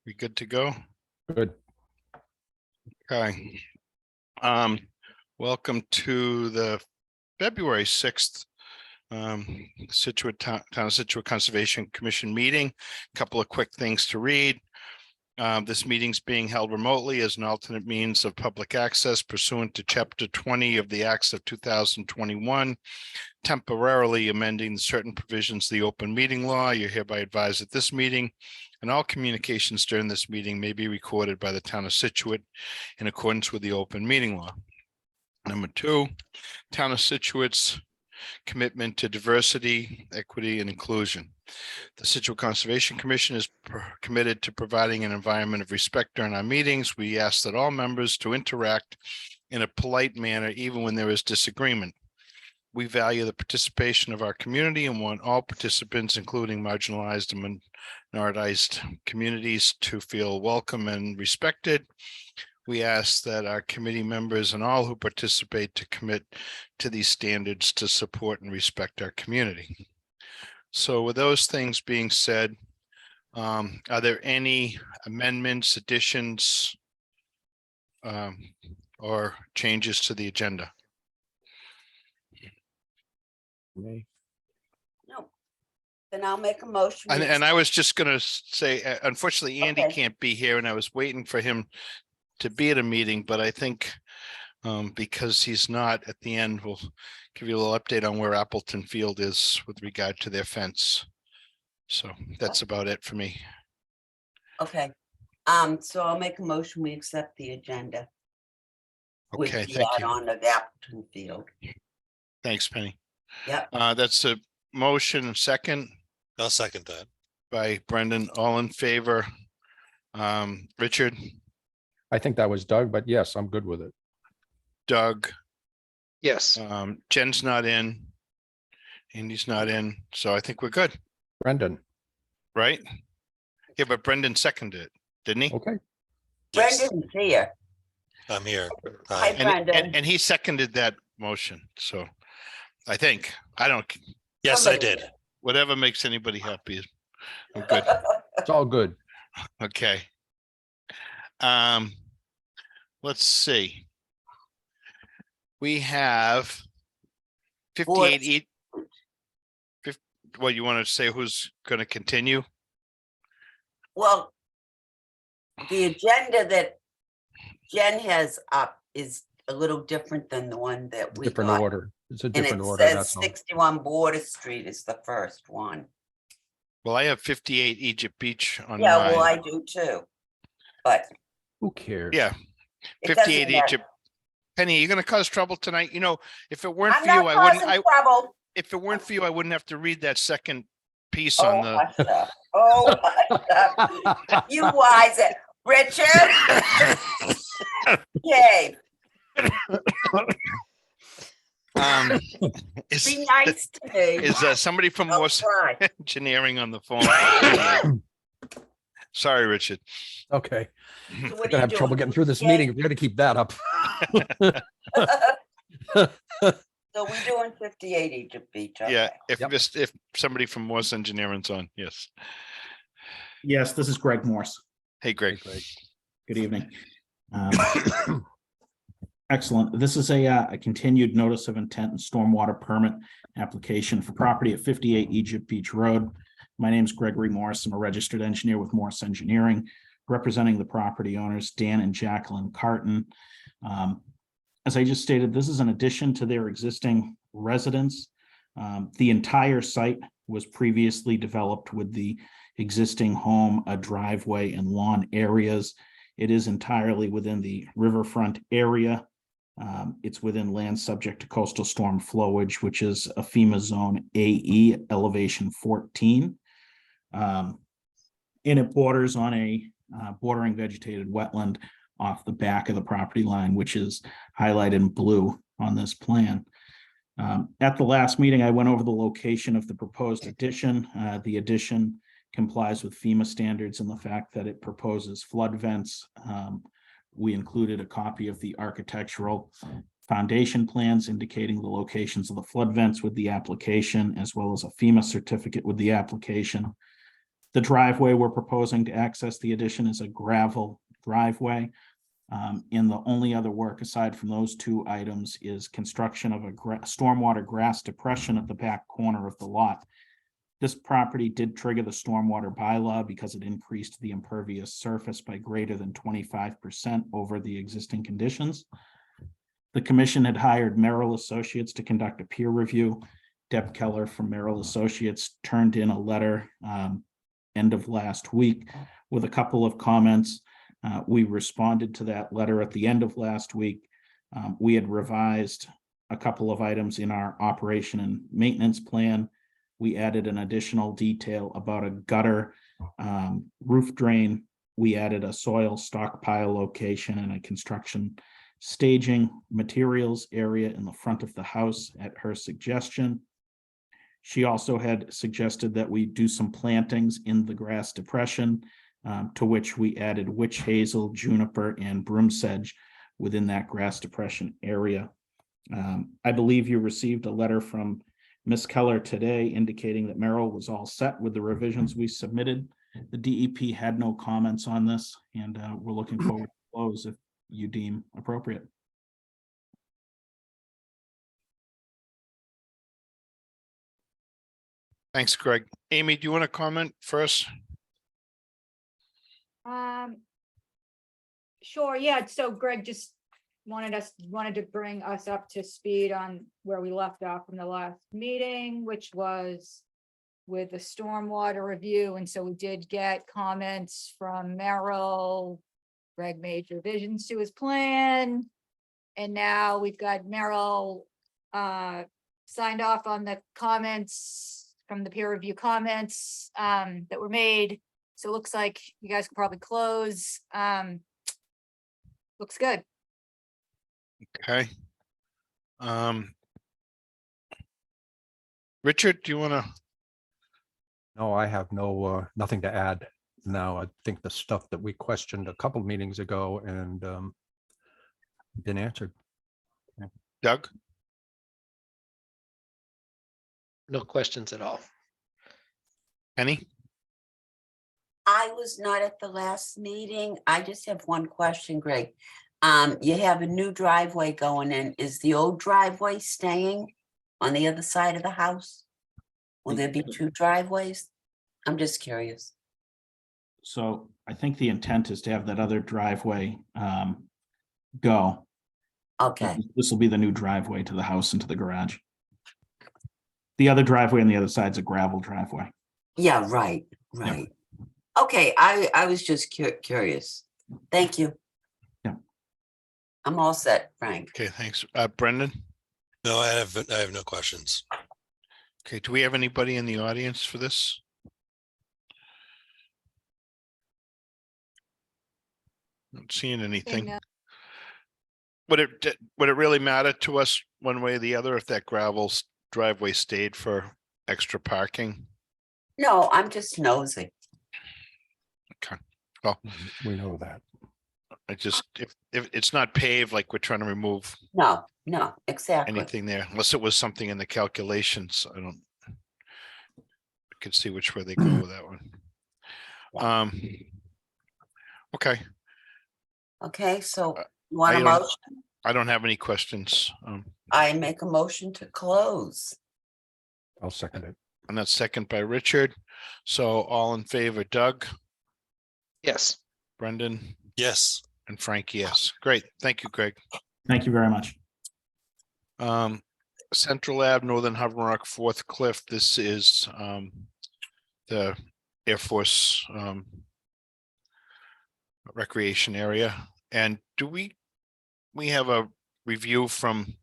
We good to go? Good. Okay. Welcome to the February 6th Scituate Town of Scituate Conservation Commission meeting. Couple of quick things to read. This meeting's being held remotely as an alternate means of public access pursuant to Chapter 20 of the Acts of 2021, temporarily amending certain provisions of the open meeting law. You're hereby advised that this meeting and all communications during this meeting may be recorded by the town of Scituate in accordance with the open meeting law. Number two, town of Scituate's commitment to diversity, equity, and inclusion. The Scituate Conservation Commission is committed to providing an environment of respect during our meetings. We ask that all members to interact in a polite manner, even when there is disagreement. We value the participation of our community and want all participants, including marginalized and minoritized communities, to feel welcome and respected. We ask that our committee members and all who participate to commit to these standards to support and respect our community. So with those things being said, are there any amendments, additions, or changes to the agenda? Me. No. Then I'll make a motion. And I was just going to say, unfortunately, Andy Okay. can't be here, and I was waiting for him to be at a meeting, but I think because he's not at the end, we'll give you a little update on where Appleton Field is with regard to their fence. So that's about it for me. Okay. So I'll make a motion. We accept the agenda. With Okay, the thank you. add-on of Appleton Field. Thanks, Penny. Yep. That's a motion, second I'll second that. by Brendan. All in favor? Richard, I think that was Doug, but yes, I'm good with it. Doug, Yes, Jen's not in. Andy's not in, so I think we're good, Brendan, right? Yeah, but Brendan seconded it, didn't he? okay. Yes, Brendan's here. I'm here. Hi, Aye. Brendan. And he seconded that motion, so I think, I don't, Yes, I did. whatever makes anybody happy. I'm good, It's all good. okay. Let's see. We have 58 each. Well, you want to say who's going to continue? Well, the agenda that Jen has up is a little different than the one that we Different got. order. It's a And it different order. says That's all. 61 Border Street is the first one. Well, I have 58 Egypt Beach on Yeah, well, mine. I do too. But Who cares? Yeah, it 58 doesn't matter. Egypt. Penny, you're going to cause trouble tonight. You know, if it weren't I'm for you, not I wouldn't. causing trouble. If it weren't for you, I wouldn't have to read that second piece Oh, on the. hush up. Oh, hush up. You wise it. Richard? Yay. Is Be nice to me. is somebody from I'll Morse try. Engineering on the phone? Sorry, Richard. Okay. So We're what gonna are you have trouble doing? getting through this Yay. meeting. We're gonna keep that up. So we're doing 58 Egypt Beach. Yeah, okay. if somebody from Morse Engineering's on, yes. yes, this is Greg Morse. Hey, Greg. Good evening. Excellent. This is a continued notice of intent and stormwater permit application for property at 58 Egypt Beach Road. My name is Gregory Morse. I'm a registered engineer with Morse Engineering, representing the property owners, Dan and Jacqueline Carton. As I just stated, this is an addition to their existing residence. The entire site was previously developed with the existing home, a driveway, and lawn areas. It is entirely within the riverfront area. It's within land subject to coastal storm flowage, which is a FEMA zone AE elevation 14. And it borders on a bordering vegetated wetland off the back of the property line, which is highlighted in blue on this plan. At the last meeting, I went over the location of the proposed addition. The addition complies with FEMA standards and the fact that it proposes flood vents. We included a copy of the architectural foundation plans indicating the locations of the flood vents with the application, as well as a FEMA certificate with the application. The driveway we're proposing to access the addition is a gravel driveway. And the only other work aside from those two items is construction of a stormwater grass depression at the back corner of the lot. This property did trigger the stormwater bylaw because it increased the impervious surface by greater than 25% over the existing conditions. The commission had hired Merrill Associates to conduct a peer review. Deb Keller from Merrill Associates turned in a letter end of last week with a couple of comments. We responded to that letter at the end of last week. We had revised a couple of items in our operation and maintenance plan. We added an additional detail about a gutter roof drain. We added a soil stockpile location and a construction staging materials area in the front of the house at her suggestion. She also had suggested that we do some plantings in the grass depression, to which we added witch hazel, juniper, and broom sedge within that grass depression area. I believe you received a letter from Ms. Keller today indicating that Merrill was all set with the revisions we submitted. The DEP had no comments on this, and we're looking forward to close if you deem appropriate. Thanks, Greg. Amy, do you want to comment first? Sure, yeah, so Greg just wanted to bring us up to speed on where we left off from the last meeting, which was with the stormwater review, and so we did get comments from Merrill. Greg made revisions to his plan, and now we've got Merrill signed off on the comments from the peer review comments that were made. So it looks like you guys can probably close. Looks good. Okay. Richard, do you want to? No, I have nothing to add now. I think the stuff that we questioned a couple meetings ago and been answered. Doug? No questions at all. Penny? I was not at the last meeting. I just have one question, Greg. You have a new driveway going in. Is the old driveway staying on the other side of the house? Will there be two driveways? I'm just curious. So I think the intent is to have that other driveway go. Okay, This will be the new driveway to the house and to the garage. The other driveway on the other side is a gravel driveway. yeah, right. Okay, I was just curious. Thank you. Yeah. I'm all set, Frank. Okay, thanks. Brendan? No, I have no questions. Okay, do we have anybody in the audience for this? Not seeing anything. And, Would it really matter to us one way or the other if that gravel driveway stayed for extra parking? No, I'm just nosy. We know that. I just, if it's not paved, like we're trying to remove No, exactly. anything there, unless it was something in the calculations, I could see which way they go with that one. Okay, Okay, so Uh, you want I a don't- motion? I don't have any questions. I make a motion to close. I'll second it. And that's second by Richard. So all in favor, Doug, Yes. Brendan, Yes, and Frank, yes. Great. Thank you, Greg. Thank you very much. Central Ave, Northern Humrock, Fourth Cliff. This is the Air Force recreation area. And do we have a review from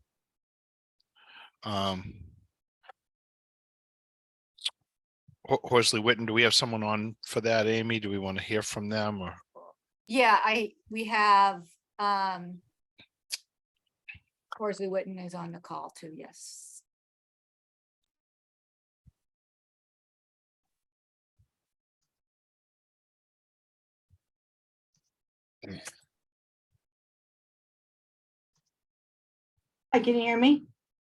Horsley Witten? Do we have someone on for that, Amy? Do we want to hear from them or? yeah, we have, Horsley Witten is on the call too, yes. Hi, can you hear me?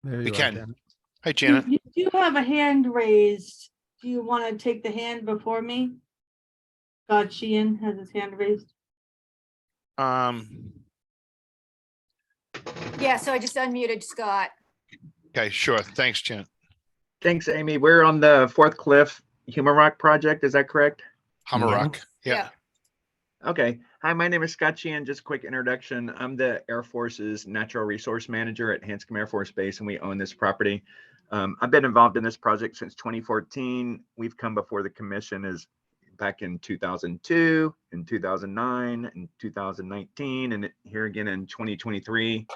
There We you are, can. Janet. Hi, Janet. You do have a hand raised. Do you want to take the hand before me? Scott Sheehan has his hand raised. Yeah, so I just unmuted Scott. Okay, sure. Thanks, Jen. Thanks, Amy. We're on the Fourth Cliff Human Rock project. Is that correct? Hummerock. Yeah. Okay. Hi, my name is Scott Sheehan. Just a quick introduction. I'm the Air Force's Natural Resource Manager at Hanscom Air Force Base, and we own this property. I've been involved in this project since 2014. We've come before the commission as back in 2002, in 2009, and 2019, and here again in 2023.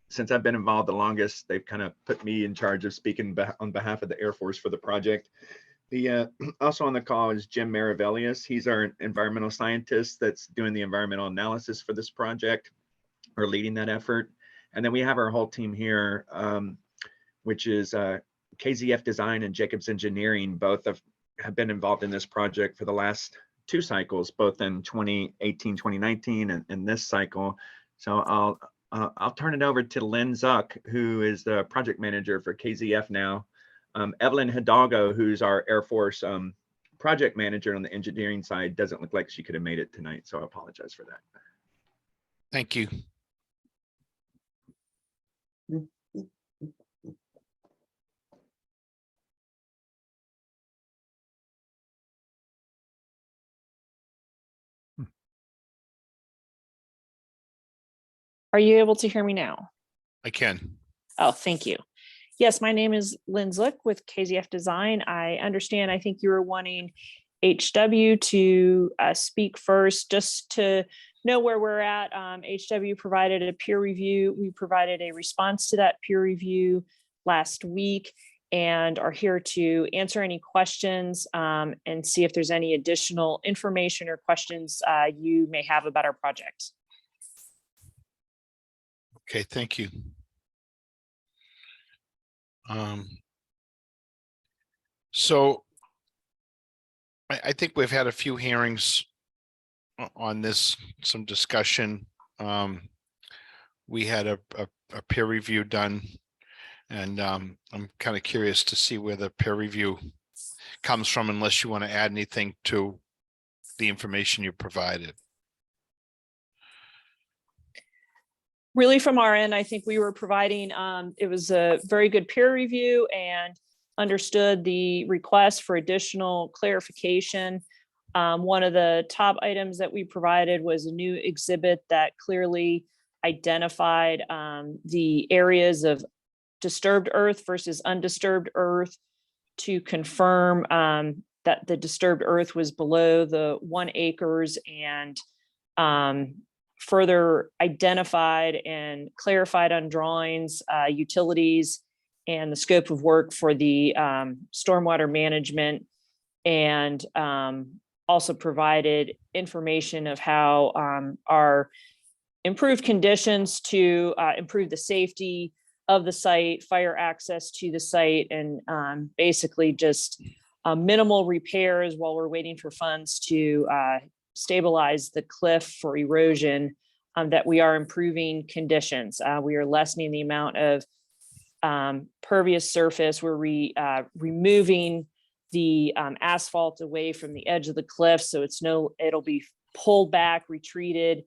Since I've been involved the longest, they've kind of put me in charge of speaking on behalf of the Air Force for the project. The also on the call is Jim Maravellius. He's our environmental scientist that's doing the environmental analysis for this project or leading that effort. And then we have our whole team here, which is KZF Design and Jacobs Engineering. Both have been involved in this project for the last 2 cycles, both in 2018, 2019, and this cycle. So I'll turn it over to Lynn Zuck, who is the project manager for KZF now. Evelyn Hidalgo, who's our Air Force project manager on the engineering side, doesn't look like she could have made it tonight, so I apologize for that. Thank you. Are you able to hear me now? I can. Oh, thank you. Yes, my name is Lynn Zlick with KZF Design. I understand, I think you were wanting HW to speak first, just to know where we're at. HW provided a peer review. We provided a response to that peer review last week and are here to answer any questions and see if there's any additional information or questions you may have about our project. Okay, thank you. So I think we've had a few hearings on this, some discussion. We had a peer review done, and I'm kind of curious to see where the peer review comes from, unless you want to add anything to the information you provided. Really from our end, I think we were providing, it was a very good peer review and understood the request for additional clarification. One of the top items that we provided was a new exhibit that clearly identified the areas of disturbed earth versus undisturbed earth to confirm that the disturbed earth was below the 1 acres, and further identified and clarified on drawings, utilities, and the scope of work for the stormwater management, and also provided information of how our improved conditions to improve the safety of the site, fire access to the site, and basically just minimal repairs while we're waiting for funds to stabilize the cliff for erosion, that we are improving conditions. We are lessening the amount of pervious surface. We're removing the asphalt away from the edge of the cliff, so it'll be pulled back, retreated,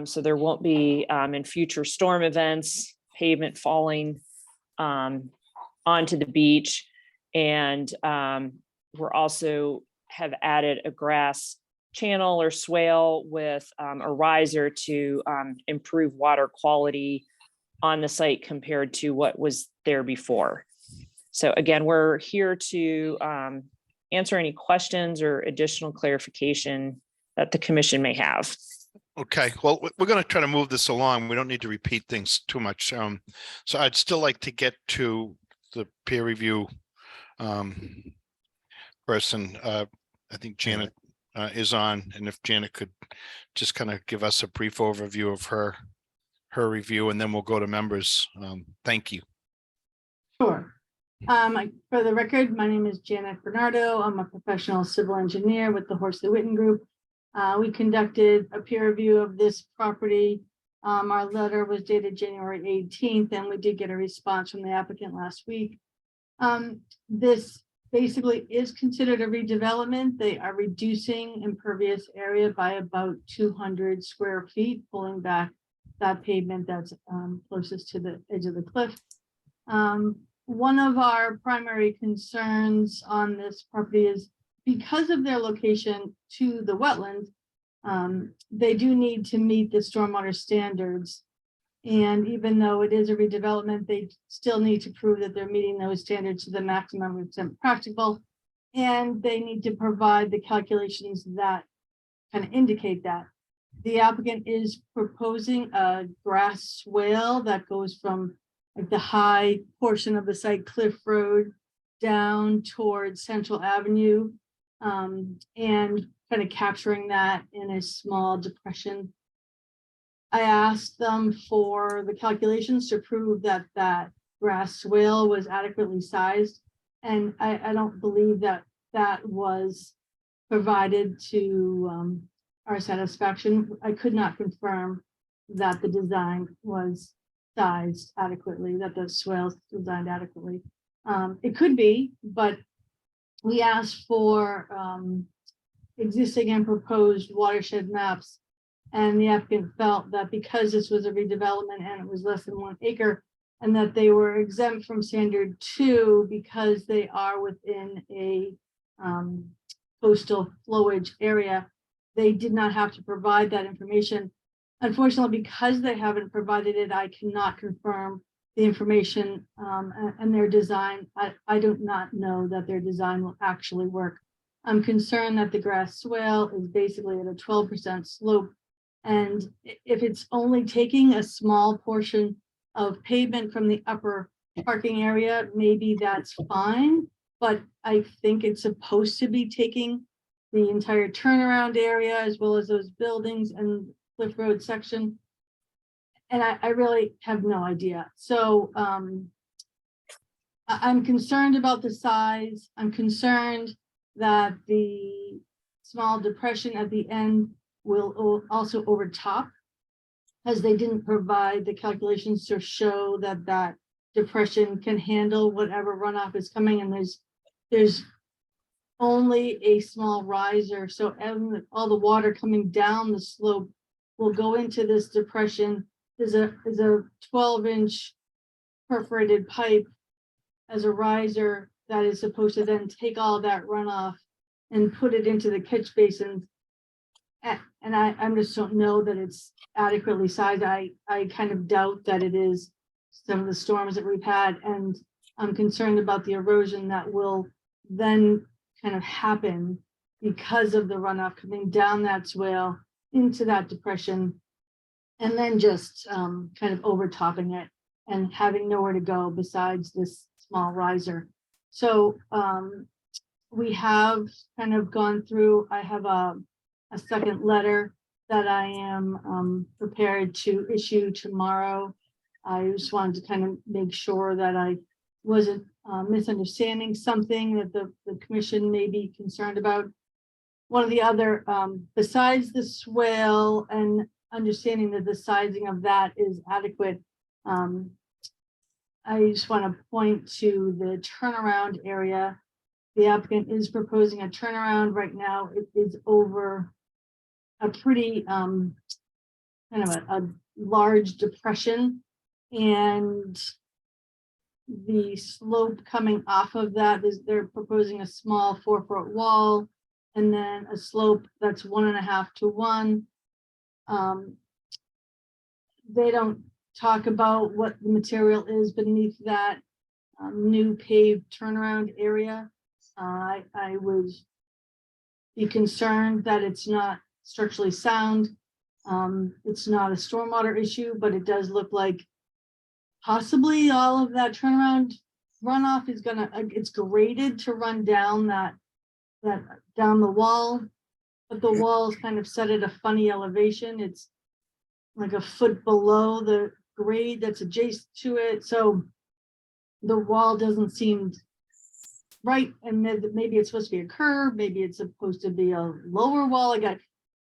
so there won't be in future storm events pavement falling onto the beach. And we're also have added a grass channel or swale with a riser to improve water quality on the site compared to what was there before. So again, we're here to answer any questions or additional clarification that the commission may have. Okay, well, we're going to try to move this along. We don't need to repeat things too much. So I'd still like to get to the peer review person. I think Janet is on, and if Janet could just kind of give us a brief overview of her review, and then we'll go to members. Thank you. Sure. For the record, my name is Janet Bernardo. I'm a professional civil engineer with the Horsley Witten Group. We conducted a peer review of this property. Our letter was dated January 18th, and we did get a response from the applicant last week. This basically is considered a redevelopment. They are reducing impervious area by about 200 square feet, pulling back that pavement that's closest to the edge of the cliff. One of our primary concerns on this property is because of their location to the wetlands, they do need to meet the stormwater standards. And even though it is a redevelopment, they still need to prove that they're meeting those standards to the maximum extent practical. And they need to provide the calculations that kind of indicate that. The applicant is proposing a grass swale that goes from like the high portion of the site, Cliff Road, down towards Central Avenue, and kind of capturing that in a small depression. I asked them for the calculations to prove that that grass swale was adequately sized. And I don't believe that that was provided to our satisfaction. I could not confirm that the design was sized adequately, that the swales designed adequately. It could be, but we asked for existing and proposed watershed maps. And the applicant felt that because this was a redevelopment and it was less than 1 acre, and that they were exempt from standard 2 because they are within a coastal flowage area, they did not have to provide that information. Unfortunately, because they haven't provided it, I cannot confirm the information and their design. I do not know that their design will actually work. I'm concerned that the grass swale is basically at a 12% slope. And if it's only taking a small portion of pavement from the upper parking area, maybe that's fine. But I think it's supposed to be taking the entire turnaround area as well as those buildings and Cliff Road section. And I really have no idea. So I'm concerned about the size. I'm concerned that the small depression at the end will also overtop, as they didn't provide the calculations to show that that depression can handle whatever runoff is coming. And there's only a small riser. So all the water coming down the slope will go into this depression. There's a 12-inch perforated pipe as a riser that is supposed to then take all that runoff and put it into the catch basins. And I just don't know that it's adequately sized. I kind of doubt that it is. Some of the storms that we've had, and I'm concerned about the erosion that will then kind of happen because of the runoff coming down that swale into that depression, and then just kind of overtopping it and having nowhere to go besides this small riser. So we have kind of gone through. I have a second letter that I am prepared to issue tomorrow. I just wanted to kind of make sure that I wasn't misunderstanding something that the commission may be concerned about. One of the other, besides the swale and understanding that the sizing of that is adequate, I just want to point to the turnaround area. The applicant is proposing a turnaround right now. It is over a pretty kind of a large depression, and the slope coming off of that is they're proposing a small 4-foot wall and then a slope that's 1.5 to 1. They don't talk about what the material is beneath that new paved turnaround area. I would be concerned that it's not structurally sound. It's not a stormwater issue, but it does look like possibly all of that turnaround runoff is gonna, it's graded to run down down the wall, but the wall is kind of set at a funny elevation. It's like a foot below the grade that's adjacent to it. So the wall doesn't seem right. And maybe it's supposed to be a curve. Maybe it's supposed to be a lower wall.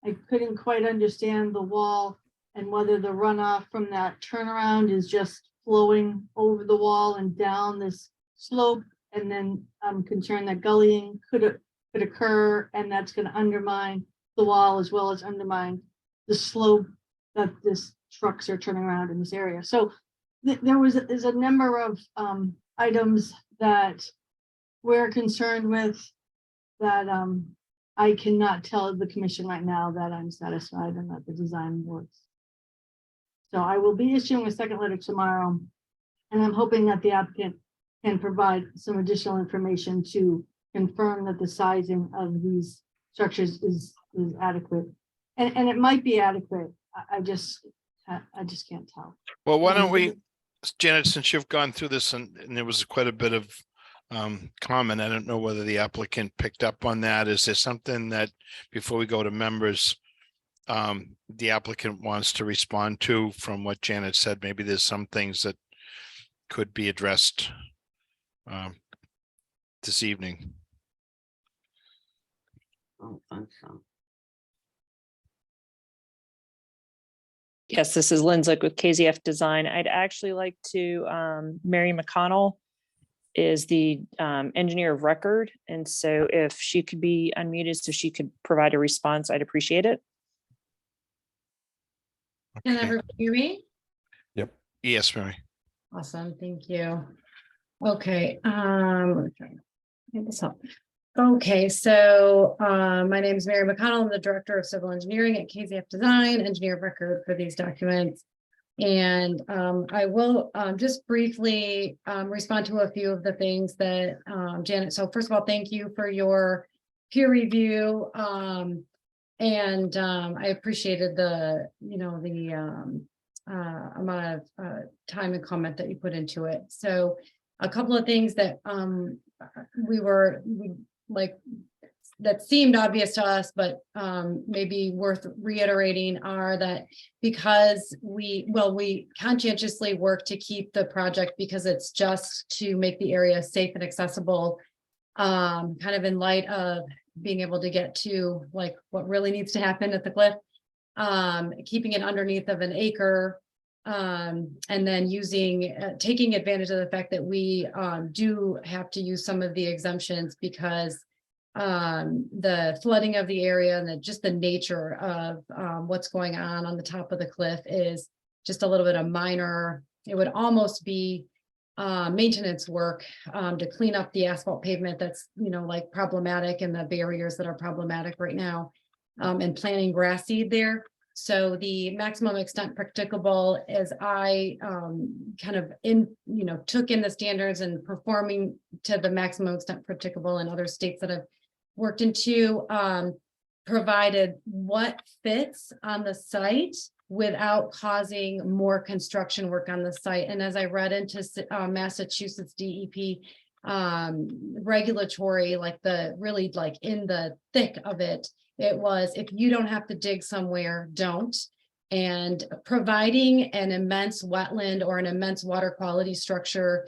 I couldn't quite understand the wall and whether the runoff from that turnaround is just flowing over the wall and down this slope, And then I'm concerned that gullying could occur, and that's going to undermine the wall as well as undermine the slope that this trucks are turning around in this area. So there's a number of items that we're concerned with that I cannot tell the commission right now that I'm satisfied and that the design works. So I will be issuing a second letter tomorrow, and I'm hoping that the applicant can provide some additional information to confirm that the sizing of these structures is adequate. And it might be adequate. I just can't tell. Well, why don't we, Janet, since you've gone through this and there was quite a bit of comment, I don't know whether the applicant picked up on that. Is there something that, before we go to members, the applicant wants to respond to from what Janet said? Maybe there's some things that could be addressed this evening. I don't think so. Yes, this is Lynn Zick with KZF Design. I'd actually like to, Mary McConnell is the engineer of record. And so if she could be unmuted so she could provide a response, I'd appreciate it. Can Okay. everyone hear me? Yes, Mary. Awesome, thank you. Okay, let me try to get this up. Okay, so my name is Mary McConnell. I'm the Director of Civil Engineering at KZF Design, engineer of record for these documents. And I will just briefly respond to a few of the things that Janet. So first of all, thank you for your peer review. And I appreciated the, amount of time and comment that you put into it. So a couple of things that that seemed obvious to us, but maybe worth reiterating are that because we conscientiously work to keep the project because it's just to make the area safe and accessible, kind of in light of being able to get to like what really needs to happen at the cliff, keeping it underneath of an acre, and then taking advantage of the fact that we do have to use some of the exemptions because the flooding of the area and just the nature of what's going on the top of the cliff is just a little bit of minor. It would almost be maintenance work to clean up the asphalt pavement that's like problematic and the barriers that are problematic right now, and planting grass seed there. So the maximum extent practicable, as I kind of took in the standards and performing to the maximum extent practicable in other states that I've worked into, provided what fits on the site without causing more construction work on the site. And as I read into Massachusetts DEP regulatory, like in the thick of it, it was, if you don't have to dig somewhere, don't. And providing an immense wetland or an immense water quality structure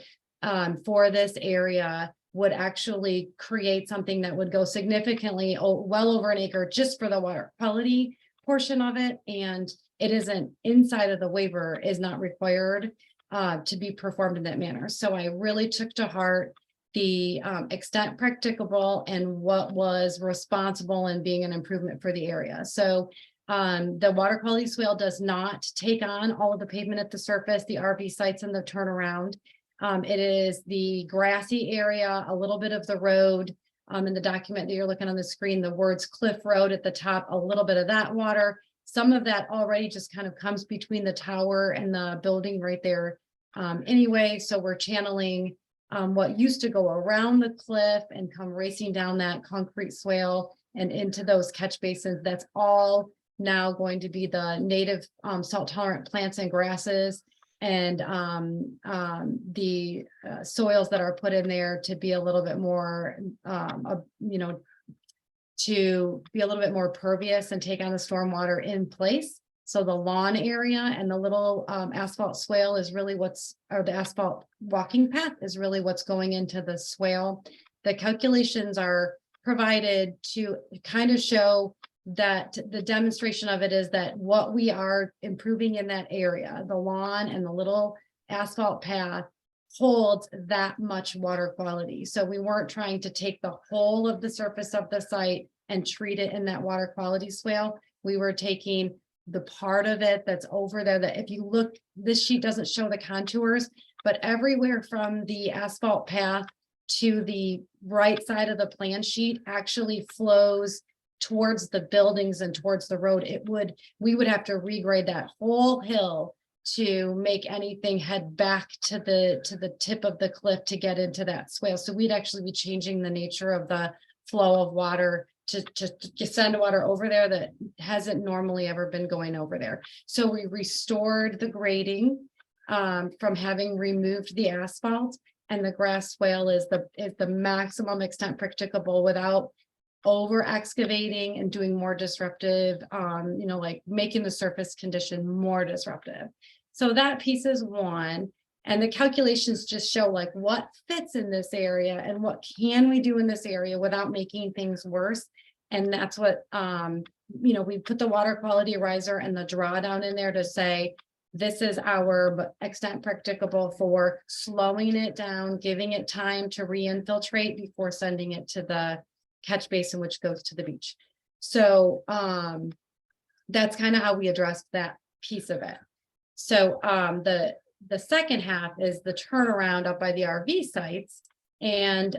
for this area would actually create something that would go significantly well over an acre just for the water quality portion of it. And it isn't inside of the waiver is not required to be performed in that manner. So I really took to heart the extent practicable and what was responsible in being an improvement for the area. So the water quality swale does not take on all of the pavement at the surface, the RV sites and the turnaround. It is the grassy area, a little bit of the road. In the document that you're looking on the screen, the words Cliff Road at the top, a little bit of that water. Some of that already just kind of comes between the tower and the building right there anyway. So we're channeling what used to go around the cliff and come racing down that concrete swale and into those catch basins. That's all now going to be the native salt tolerant plants and grasses and the soils that are put in there to be a little bit more, to be a little bit more pervious and take on the stormwater in place. So the lawn area and the little asphalt swale is really the asphalt walking path is really what's going into the swale. The calculations are provided to kind of show that the demonstration of it is that what we are improving in that area, the lawn and the little asphalt path, hold that much water quality. So we weren't trying to take the whole of the surface of the site and treat it in that water quality swale. We were taking the part of it that's over there that if you look, this sheet doesn't show the contours, but everywhere from the asphalt path to the right side of the plan sheet actually flows towards the buildings and towards the road. We would have to regrade that whole hill to make anything head back to the tip of the cliff to get into that swale. So we'd actually be changing the nature of the flow of water to send water over there that hasn't normally ever been going over there. So we restored the grading from having removed the asphalt, and the grass swale is the maximum extent practicable without over excavating and doing more disruptive, like making the surface condition more disruptive. So that piece is one. And the calculations just show like what fits in this area and what can we do in this area without making things worse. And that's what, we put the water quality riser and the drawdown in there to say, this is our extent practicable for slowing it down, giving it time to re-infiltrate before sending it to the catch basin, which goes to the beach. So that's kind of how we addressed that piece of it. So the second half is the turnaround up by the RV sites. And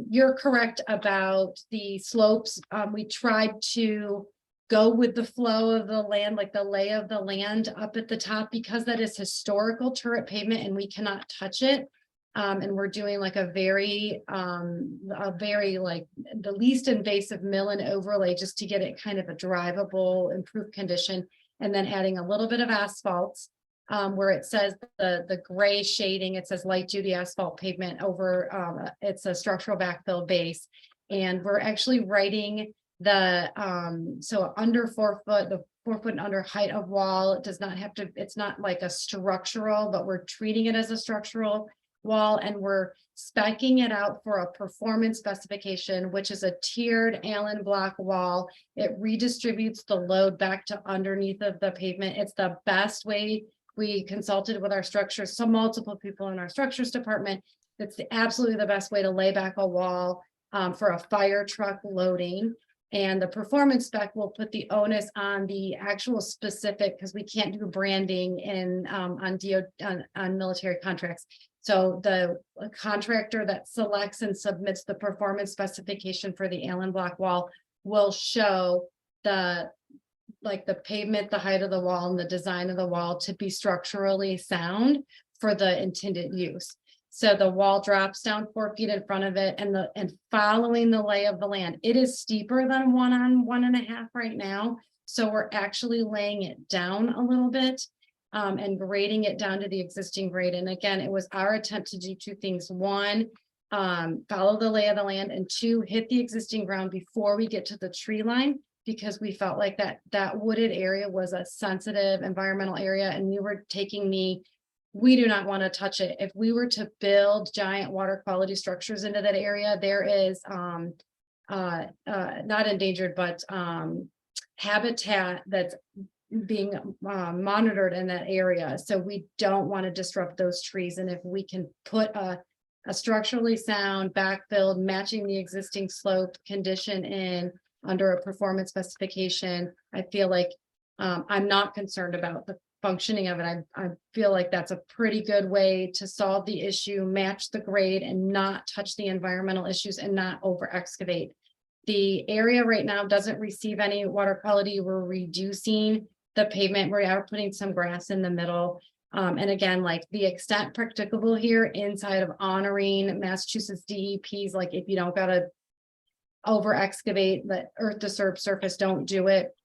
you're correct about the slopes. We tried to go with the flow of the land, like the lay of the land up at the top, because that is historical turret pavement and we cannot touch it. And we're doing like a very like the least invasive mill and overlay just to get it kind of a drivable, improved condition. And then adding a little bit of asphalt where it says the gray shading, it says light duty asphalt pavement over, it's a structural backfill base. And we're actually writing the, so under 4 foot, the 4 foot and under height of wall, it does not have to, it's not like a structural, but we're treating it as a structural wall, and we're speccing it out for a performance specification, which is a tiered Allen block wall. It redistributes the load back to underneath of the pavement. It's the best way. We consulted with our structures, so multiple people in our structures department. It's absolutely the best way to lay back a wall for a fire truck loading. And the performance spec will put the onus on the actual specific, because we can't do branding in on military contracts. So the contractor that selects and submits the performance specification for the Allen block wall will show the pavement, the height of the wall, and the design of the wall to be structurally sound for the intended use. So the wall drops down 4 feet in front of it, and following the lay of the land. It is steeper than 1 on 1.5 right now. So we're actually laying it down a little bit and grading it down to the existing grade. And again, it was our attempt to do 2 things. 1, follow the lay of the land, and 2, hit the existing ground before we get to the tree line, because we felt like that wooded area was a sensitive environmental area, and we were taking we do not want to touch it. If we were to build giant water quality structures into that area, there is not endangered, but habitat that's being monitored in that area. So we don't want to disrupt those trees. And if we can put a structurally sound backfilled matching the existing slope condition in under a performance specification, I feel like I'm not concerned about the functioning of it. I feel like that's a pretty good way to solve the issue, match the grade, and not touch the environmental issues and not over excavate. The area right now doesn't receive any water quality. We're reducing the pavement. We are putting some grass in the middle. And again, like the extent practicable here inside of honoring Massachusetts DEP's, like if you don't gotta over excavate the earth disturbed surface, don't do it.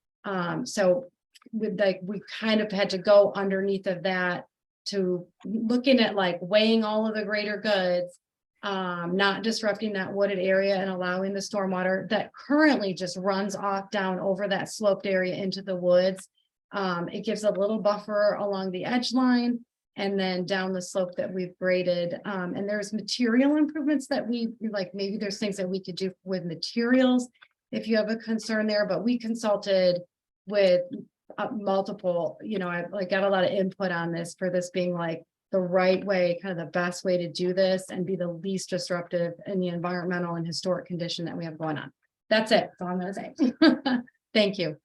So we kind of had to go underneath of that to looking at like weighing all of the greater goods, not disrupting that wooded area and allowing the stormwater that currently just runs off down over that sloped area into the woods. It gives a little buffer along the edge line and then down the slope that we've graded. And there's material improvements that we like, maybe there's things that we could do with materials if you have a concern there, but we consulted with multiple, I got a lot of input on this for this being like the right way, kind of the best way to do this and be the least disruptive in the environmental and historic condition that we have going on. That's it. That's all I'm gonna say. Thank you.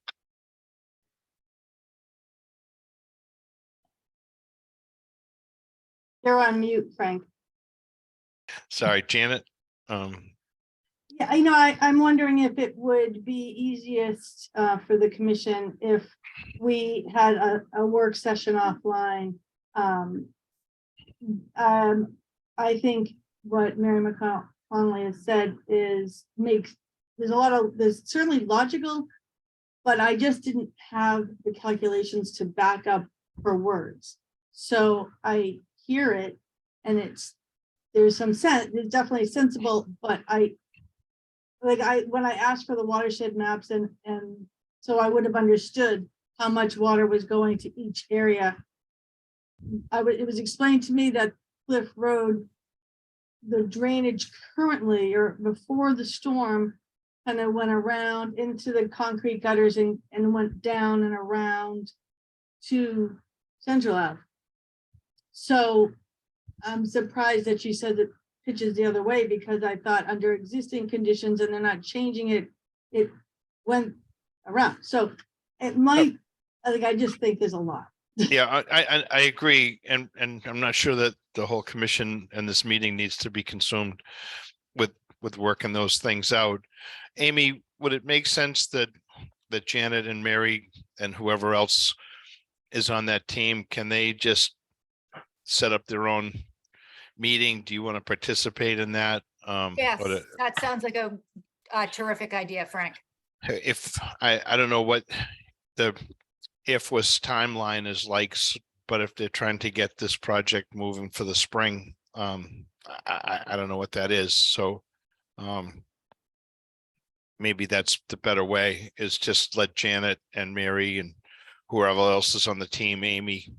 You're on mute, Frank. Sorry, Janet. Yeah, I'm wondering if it would be easiest for the commission if we had a work session offline. I think what Mary McConnell has said there's certainly logical, but I just didn't have the calculations to back up her words. So I hear it and there's some sense, it's definitely sensible, but when I asked for the watershed maps and so I would have understood how much water was going to each area. It was explained to me that Cliff Road, the drainage currently or before the storm kind of went around into the concrete gutters and went down and around to Central Ave. So I'm surprised that she said that pitches the other way, because I thought under existing conditions and they're not changing it, it went around. So it might, I just think there's a lot. Yeah, I agree. And I'm not sure that the whole commission and this meeting needs to be consumed with working those things out. Amy, would it make sense that Janet and Mary and whoever else is on that team, can they just set up their own meeting? Do you want to participate in that? Yes, that sounds like a terrific idea, Frank. If I don't know what the was timeline is like, but if they're trying to get this project moving for the spring, I don't know what that is. So maybe that's the better way, is just let Janet and Mary and whoever else is on the team, Amy,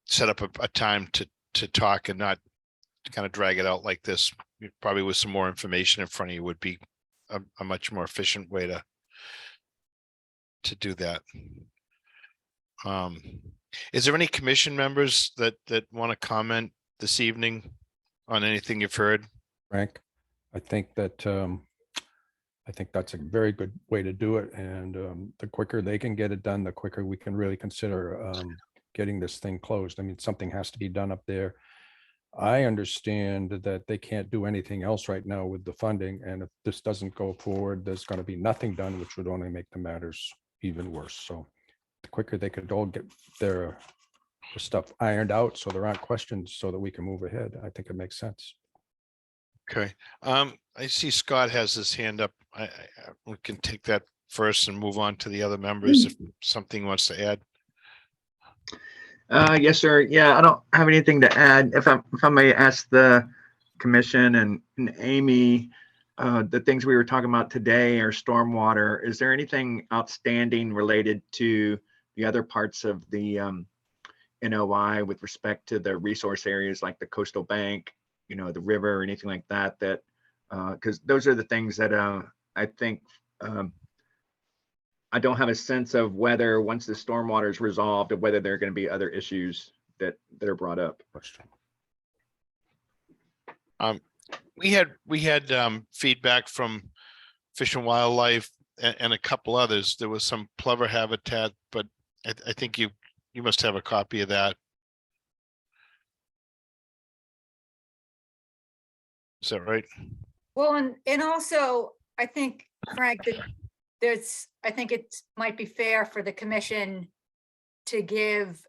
set up a time to talk and not kind of drag it out like this. Probably with some more information in front of you would be a much more efficient way to do that. Is there any commission members that want to comment this evening on anything you've heard? Frank, I think that's a very good way to do it. And the quicker they can get it done, the quicker we can really consider getting this thing closed. I mean, something has to be done up there. I understand that they can't do anything else right now with the funding. And if this doesn't go forward, there's going to be nothing done, which would only make the matters even worse. So the quicker they could all get their stuff ironed out so there aren't questions, so that we can move ahead, I think it makes sense. Okay. I see Scott has his hand up. We can take that first and move on to the other members if something wants to add. Yes, sir. Yeah, I don't have anything to add. If I may ask the commission and Amy, the things we were talking about today are stormwater. Is there anything outstanding related to the other parts of the NOI with respect to the resource areas like the coastal bank, the river, or anything like that? Because those are the things that I think I don't have a sense of whether once the stormwater is resolved, of whether there are going to be other issues that are brought up. We had feedback from Fish and Wildlife and a couple others. There was some plover habitat, but I think you must have a copy of that. Is that right? Well, and also, I think, Frank, that I think it might be fair for the commission to give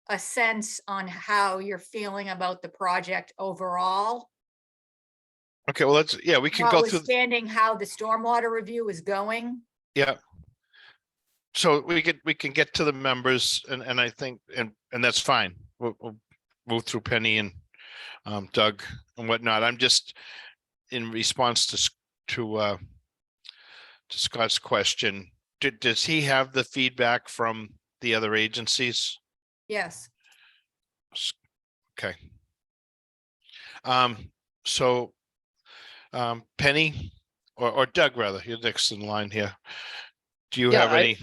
a sense on how you're feeling about the project overall. Okay, well, we can go through. Notwithstanding how the stormwater review is going. Yeah. So we can get to the members, and I think, and that's fine. We'll move through Penny and Doug and whatnot. I'm just in response to Scott's question. Does he have the feedback from the other agencies? Yes. Okay. So Penny or Doug, rather, you're next in line here. Do you have any?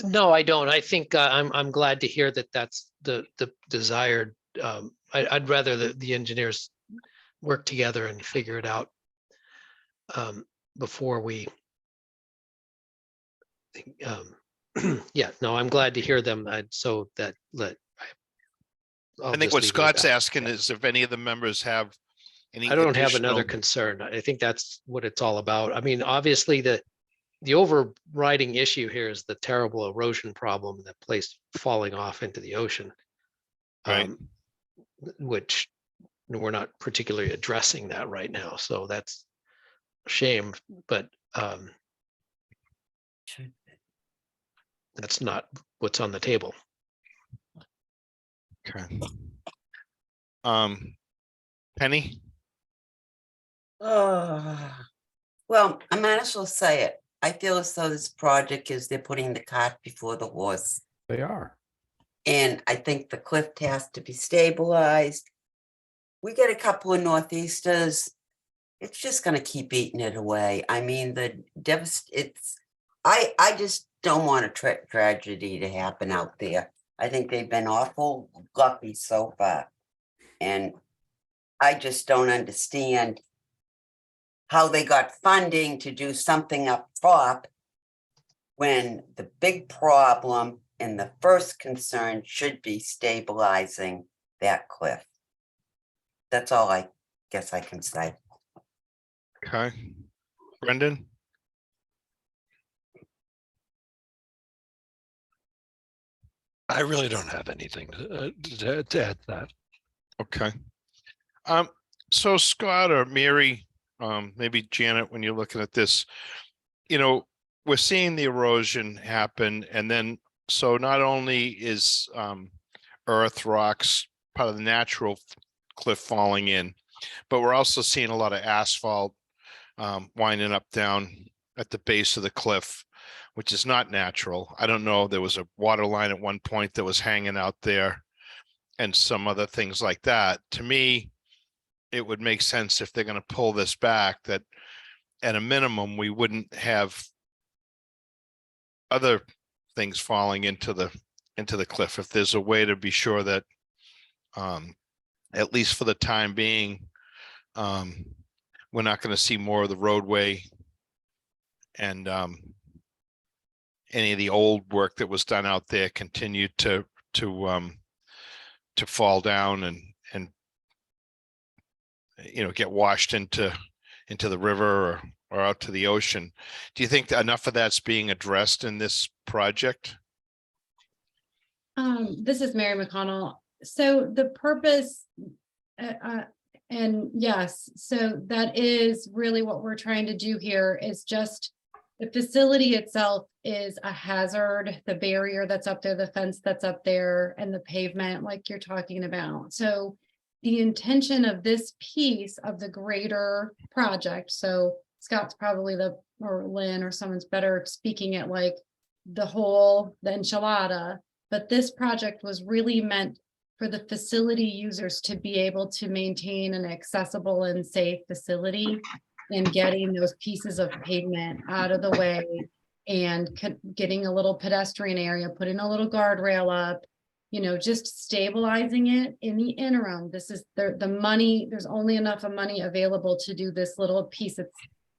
No, I don't. I think I'm glad to hear that that's the desired. I'd rather the engineers work together and figure it out before we. Yeah, no, I'm glad to hear them. So that I think what Scott's asking is if any of the members have any I don't have another additional. concern. I think that's what it's all about. I mean, obviously the overriding issue here is the terrible erosion problem, that place falling off into the ocean. Right. Which we're not particularly addressing that right now. So that's a shame, but that's not what's on the table. Okay. Penny? Well, I might as well say it. I feel as though this project is they're putting the cart before the horse. They are. And I think the cliff has to be stabilized. We get a couple of northeasters. It's just gonna keep eating it away. I mean, I just don't want a tragedy to happen out there. I think they've been awful lucky so far. And I just don't understand how they got funding to do something up top when the big problem and the first concern should be stabilizing that cliff. That's all I guess I can say. Okay. Brendan? I really don't have anything to add to that. Okay. So Scott or Mary, maybe Janet, when you're looking at this, we're seeing the erosion happen, and then so not only is earth, rocks, part of the natural cliff falling in, but we're also seeing a lot of asphalt winding up down at the base of the cliff, which is not natural. I don't know, there was a water line at one point that was hanging out there and some other things like that. To me, it would make sense if they're going to pull this back, that at a minimum, we wouldn't have other things falling into the cliff. If there's a way to be sure that, at least for the time being, we're not going to see more of the roadway and any of the old work that was done out there continue to fall down and get washed into the river or out to the ocean. Do you think that enough of that's being addressed in this project? This is Mary McConnell. So the purpose, and yes, so that is really what we're trying to do here, is just the facility itself is a hazard, the barrier that's up there, the fence that's up there, and the pavement like you're talking about. So the intention of this piece of the greater project, so Scott's probably or Lynn or someone's better speaking it like the enchilada, but this project was really meant for the facility users to be able to maintain an accessible and safe facility, and getting those pieces of pavement out of the way and getting a little pedestrian area, putting a little guardrail up, just stabilizing it in the interim. This is the money, there's only enough of money available to do this little piece. It's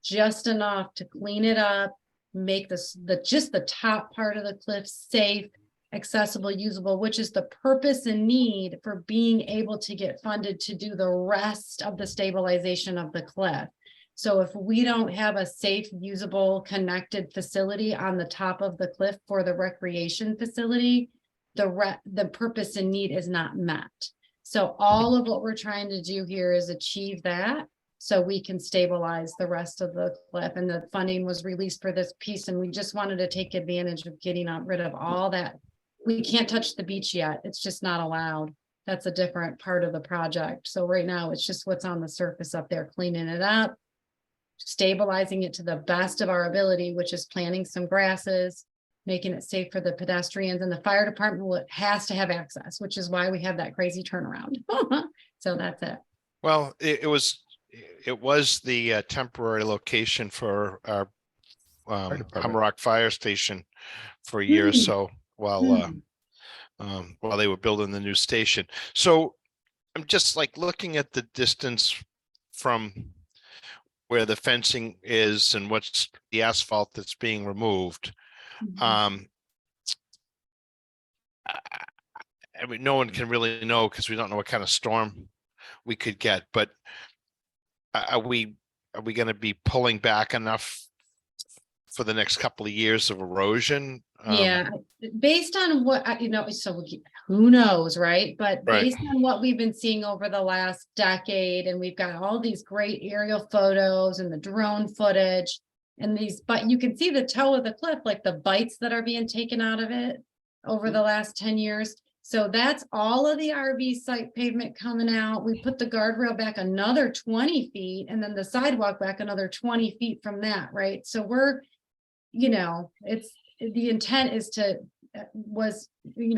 just enough to clean it up, make just the top part of the cliff safe, accessible, usable, which is the purpose and need for being able to get funded to do the rest of the stabilization of the cliff. So if we don't have a safe, usable, connected facility on the top of the cliff for the recreation facility, the purpose and need is not met. So all of what we're trying to do here is achieve that, so we can stabilize the rest of the cliff. And the funding was released for this piece, and we just wanted to take advantage of getting rid of all that. We can't touch the beach yet. It's just not allowed. That's a different part of the project. So right now it's just what's on the surface up there, cleaning it up, stabilizing it to the best of our ability, which is planting some grasses, making it safe for the pedestrians, and the fire department has to have access, which is why we have that crazy turnaround. So that's it. Well, it was the temporary location for our Hammerock Fire Station for a year or Hmm. so while Hmm. while they were building the new station. So I'm just like looking at the distance from where the fencing is and what's the asphalt that's being removed. Mhm. I mean, no one can really know because we don't know what kind of storm we could get, but are we going to be pulling back enough for the next couple of years of erosion? Yeah, based on what, who knows, right? But Right. based on what we've been seeing over the last decade, and we've got all these great aerial photos and the drone footage and but you can see the toe of the cliff, like the bites that are being taken out of it over the last 10 years. So that's all of the RV site pavement coming out. We put the guardrail back another 20 feet and then the sidewalk back another 20 feet from that, right? So we're, it's, the intent is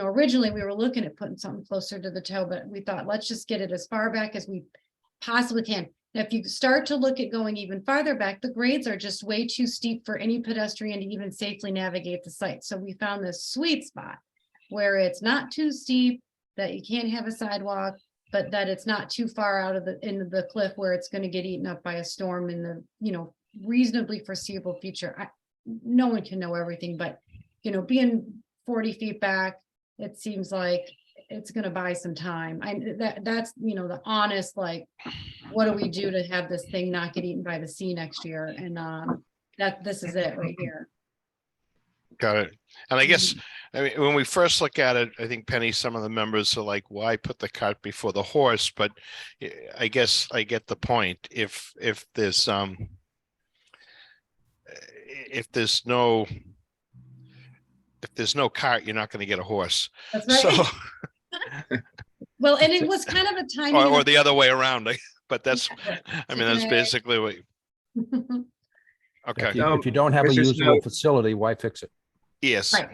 originally we were looking at putting something closer to the toe, but we thought, let's just get it as far back as we possibly can. Now, if you start to look at going even farther back, the grades are just way too steep for any pedestrian to even safely navigate the site. So we found this sweet spot where it's not too steep, that you can't have a sidewalk, but that it's not too far out of into the cliff where it's going to get eaten up by a storm in the, reasonably foreseeable future. No one can know everything, but being 40 feet back, it seems like it's going to buy some time. That's the honest, like, what do we do to have this thing not get eaten by the sea next year? And this is it right here. Got it. And I guess, I mean, when we first look at it, I think Penny, some of the members are like, why put the cart before the horse? But I guess I get the point. If there's no cart, you're not going to get a horse. That's right. So, Well, and it was kind of a timing. or the other way around. But that's, I mean, that's basically what. Okay. If you don't have a Mr. usable Snow. facility, why fix it? Yes. Right.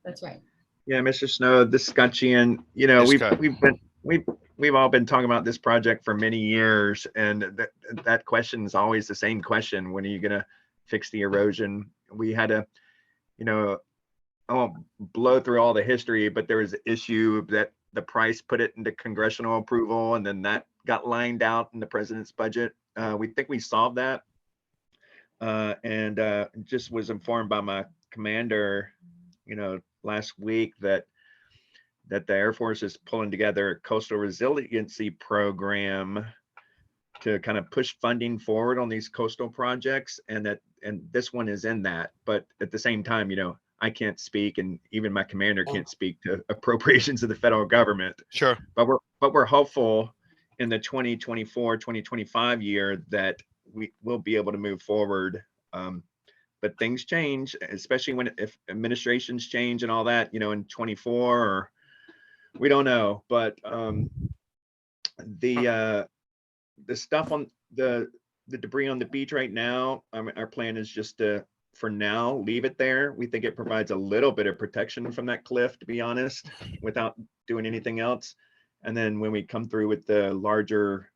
That's right. Yeah, Mr. Snow, this is Scituate. Yes, Scott. We've all been talking about this project for many years, and that question is always the same question: when are you going to fix the erosion? We had a, I won't blow through all the history, but there was an issue that the price put it into congressional approval, and then that got lined out in the president's budget. We think we solved that, and just was informed by my commander, last week that the Air Force is pulling together a coastal resiliency program to kind of push funding forward on these coastal projects, and this one is in that. But at the same time, I can't speak, and even my commander can't speak to appropriations of the federal government. Sure. But we're hopeful in the 2024-2025 year that we will be able to move forward. But things change, especially if administrations change and all that, in 24, or we don't know. But the stuff on the debris on the beach right now, our plan is just to, for now, leave it there. We think it provides a little bit of protection from that cliff, to be honest, without doing anything else. And then when we come through with the larger,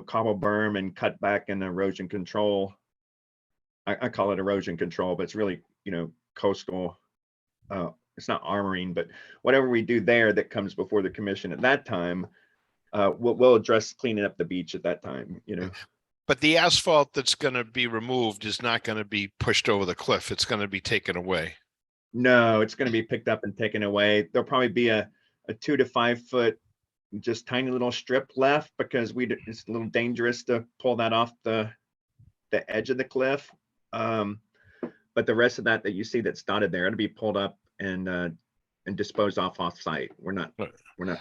cobble berm and cut back and erosion control, I call it erosion control, but it's really, coastal. It's not armoring, but whatever we do there that comes before the commission at that time, we'll address cleaning up the beach at that time, But the asphalt that's going to be removed is not going to be pushed over the cliff. It's going to be taken away. No, it's going to be picked up and taken away. There'll probably be a 2 to 5 foot, just tiny little strip left, because it's a little dangerous to pull that off the edge of the cliff. But the rest of that you see that's dotted there, it'll be pulled up and disposed off site. We're not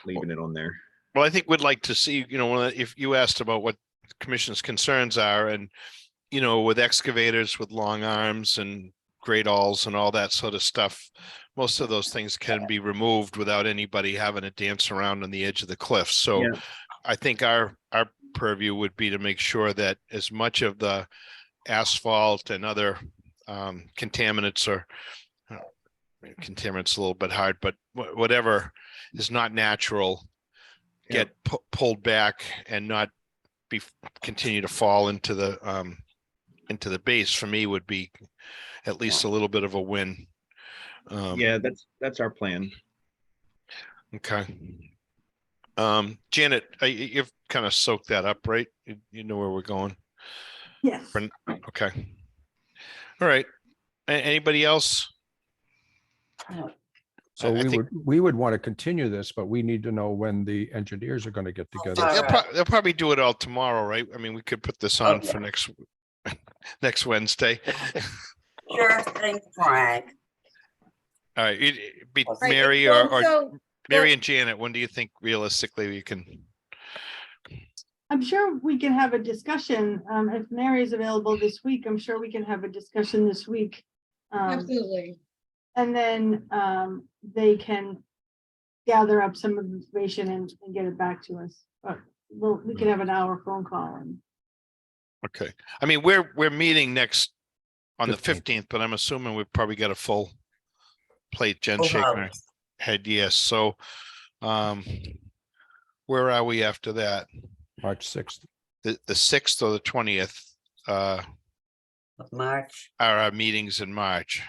leaving it on there. Well, I think we'd like to see, if you asked about what the commission's concerns are, and, with excavators with long arms and great alls and all that sort of stuff, most of those things can be removed without anybody having to dance around on the edge of the cliff. So Yeah. I think our purview would be to make sure that as much of the asphalt and other contaminants, or contaminants a little bit hard, but whatever is not natural, get pulled back and not continue to fall into the base, for me, would be at least a little bit of a win. Yeah, that's our plan. Okay. Janet, you've kind of soaked that up, right? You know where we're going. Yes. Okay. All right. Anybody else? No. So I think we would want to continue this, but we need to know when the engineers are going to get together. All right. they'll probably do it all tomorrow, right? I mean, we could put this on for next Wednesday. Sure thing, Frank. All right, be Right, Mary Well, or so- Mary and Janet. When do you think realistically we can? I'm sure we can have a discussion. If Mary is available this week, I'm sure we can have a discussion this week. Absolutely. And then they can gather up some information and get it back to us. We can have an hour phone call and Okay, I mean we're meeting next on the 15th. 15th, but I'm assuming we've probably got a full plate. Jen Full shaking her house. head, yes. So, where are we after that? March 6th. The 6th or the 20th of March. are our meetings in March.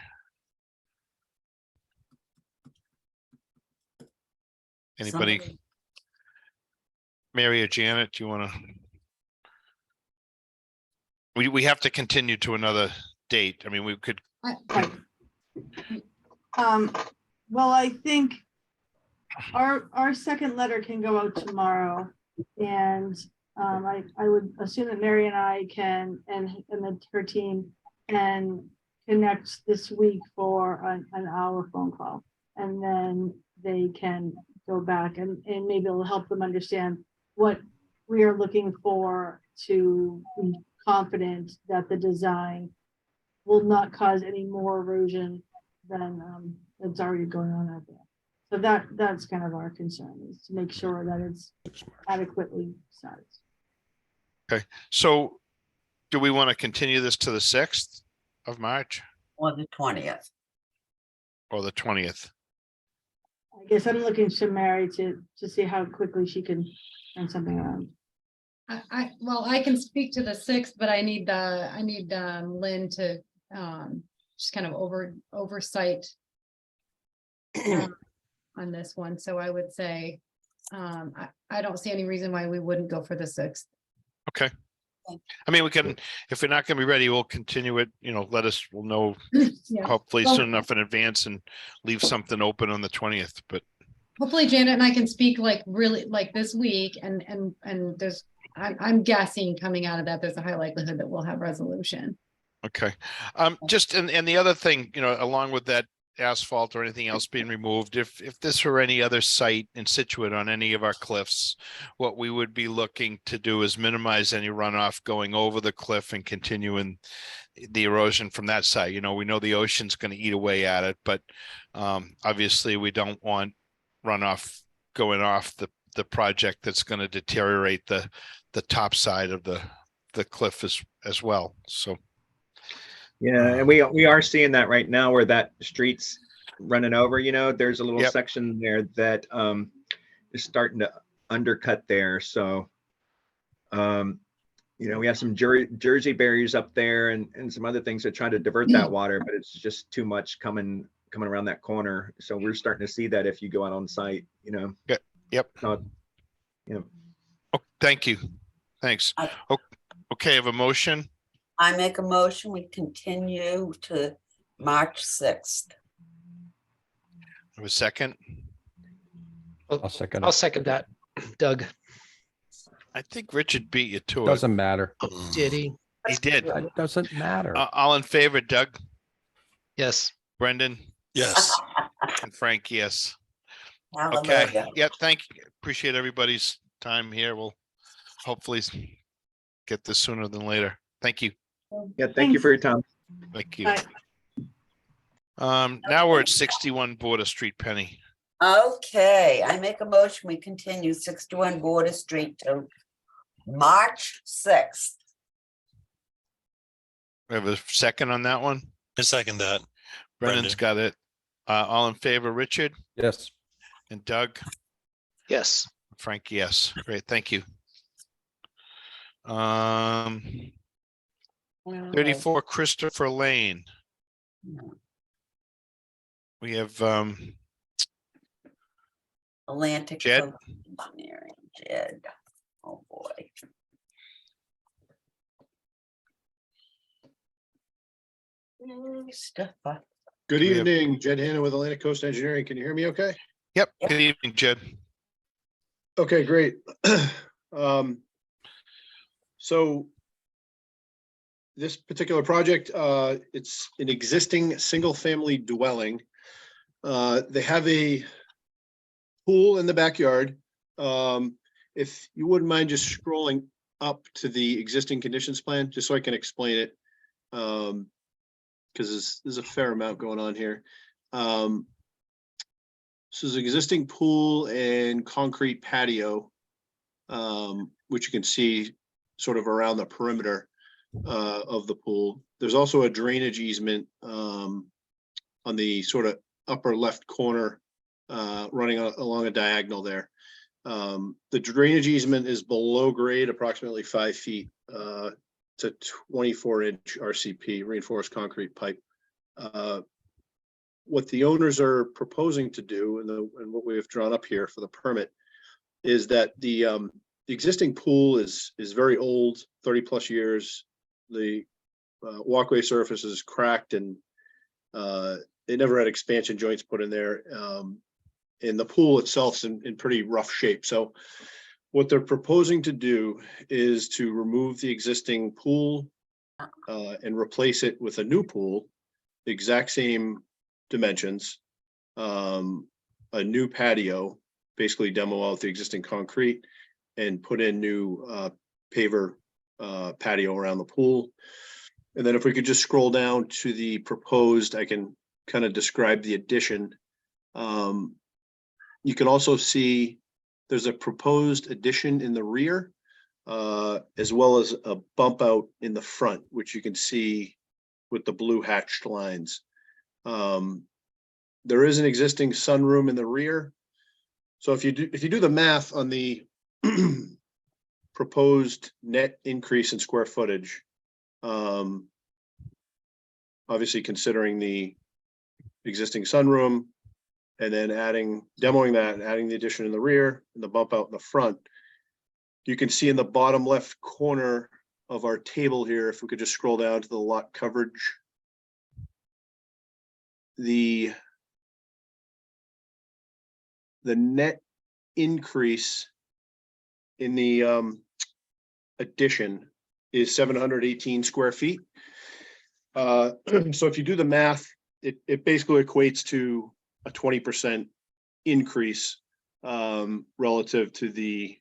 Anybody? Somebody- Mary or Janet, do you want to? We have to continue to another date. I mean, we could, Right. Well, I think our second letter can go out tomorrow. And I would assume that Mary and I can, and her team can connect this week for an hour phone call. And then they can go back and maybe it'll help them understand what we are looking for to be confident that the design will not cause any more erosion than that's already going on out there. So that's kind of our concern, is to make sure that it's adequately sized. okay. So do we want to continue this to the 6th of March Or the 20th. or the 20th? I guess I'm looking to Mary to see how quickly she can turn something around. Well, I can speak to the 6th, but I need Lynn to just kind of oversight on this one. So I would say I don't see any reason why we wouldn't go for the 6th. Okay. I mean, we can, if we're not going to be ready, we'll continue it, we'll know Yeah. hopefully Well- soon enough in advance and leave something open on the 20th, but Hopefully Janet and I can speak like really like this week and there's, I'm guessing coming out of that, there's a high likelihood that we'll have resolution. okay. Just, and the other thing, along with that asphalt or anything else being removed, if this were any other site in Scituate on any of our cliffs, what we would be looking to do is minimize any runoff going over the cliff and continuing the erosion from that side. We know the ocean's going to eat away at it, but obviously we don't want runoff going off the project that's going to deteriorate the top side of the cliff as well. So Yeah, and we are seeing that right now where that street's running over, there's a little Yep. section there that is starting to undercut there. So we have some Jersey barriers up there and some other things that try to divert that water, but it's just too much coming around that corner. So we're starting to see that if you go out on site, Yep. not, Oh, thank you. Thanks. Okay, I have a motion. I make a motion, we continue to March 6th. I have a second. I'll second I'll it. second that. Doug, I think Richard beat you to it. Doesn't matter. did he? He did. It doesn't matter. All in favor, Doug, Yes. Brendan, Yes. and Frank, yes. Hallelujah. Okay, yeah, thank you. Appreciate everybody's time here. We'll hopefully get this sooner than later. Thank you. yeah, thank you for your time. Thank you. Bye. Now we're at 61 Border Street, Penny. Okay, I make a motion, we continue 61 Border Street to March 6th. We have a second on that one. I second that. Brendan's got it. All in favor, Richard Yes. and Doug, Yes. Frank, yes. Great, thank you. 34 Christopher Lane. We have Atlantic Jed? Coast Engineering, Jed. Oh, boy. Stefan. Good We have- evening, Jed Hanna with Atlantic Coast Engineering. Can you hear me okay? Yep. Yep. Good evening, Jed. Okay, great. So this particular project, it's an existing single-family dwelling. They have a pool in the backyard. If you wouldn't mind just scrolling up to the existing conditions plan, just so I can explain it. Because there's a fair amount going on here. So there's an existing pool and concrete patio, which you can see sort of around the perimeter of the pool. There's also a drainage easement on the sort of upper left corner, running along a diagonal there. The drainage easement is below grade, approximately 5 feet. It's a 24-inch RCP, reinforced concrete pipe. What the owners are proposing to do, and what we have drawn up here for the permit, is that the existing pool is very old, 30+ years. The walkway surface is cracked, and they never had expansion joints put in there. And the pool itself's in pretty rough shape. So what they're proposing to do is to remove the existing pool and replace it with a new pool, the exact same dimensions, a new patio, basically demo out the existing concrete and put in new paver patio around the pool. And then if we could just scroll down to the proposed, I can kind of describe the addition. You can also see there's a proposed addition in the rear, as well as a bump out in the front, which you can see with the blue hatched lines. There is an existing sunroom in the rear. So if you do the math on the proposed net increase in square footage, obviously considering the existing sunroom, and then demoing that, and adding the addition in the rear and the bump out in the front, you can see in the bottom left corner of our table here, if we could just scroll down to the lot coverage, the net increase in the addition is 718 square feet. So if you do the math, it basically equates to a 20% increase relative to the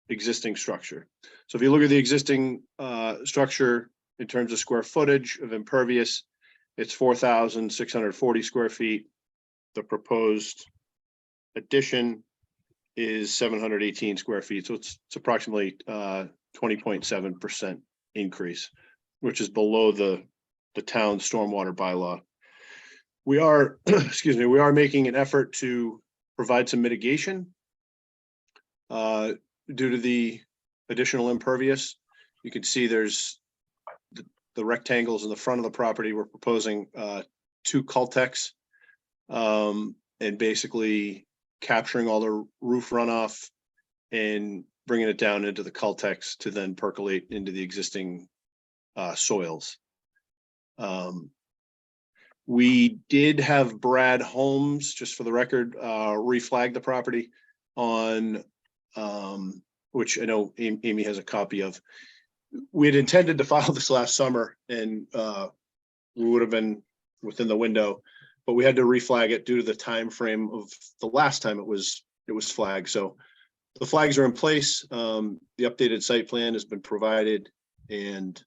existing structure. So if you look at the existing structure in terms of square footage of impervious, it's 4,640 square feet. The proposed addition is 718 square feet. So it's approximately 20.7% increase, which is below the town stormwater bylaw. We are, excuse me, we are making an effort to provide some mitigation due to the additional impervious. You can see there's the rectangles in the front of the property. We're proposing 2 Cultex, and basically capturing all the roof runoff and bringing it down into the Cultex to then percolate into the existing soils. We did have Brad Holmes, just for the record, reflag the property on, which I know Amy has a copy of. We had intended to file this last summer, and we would have been within the window, but we had to reflag it due to the time frame of the last time it was flagged. So the flags are in place. The updated site plan has been provided, and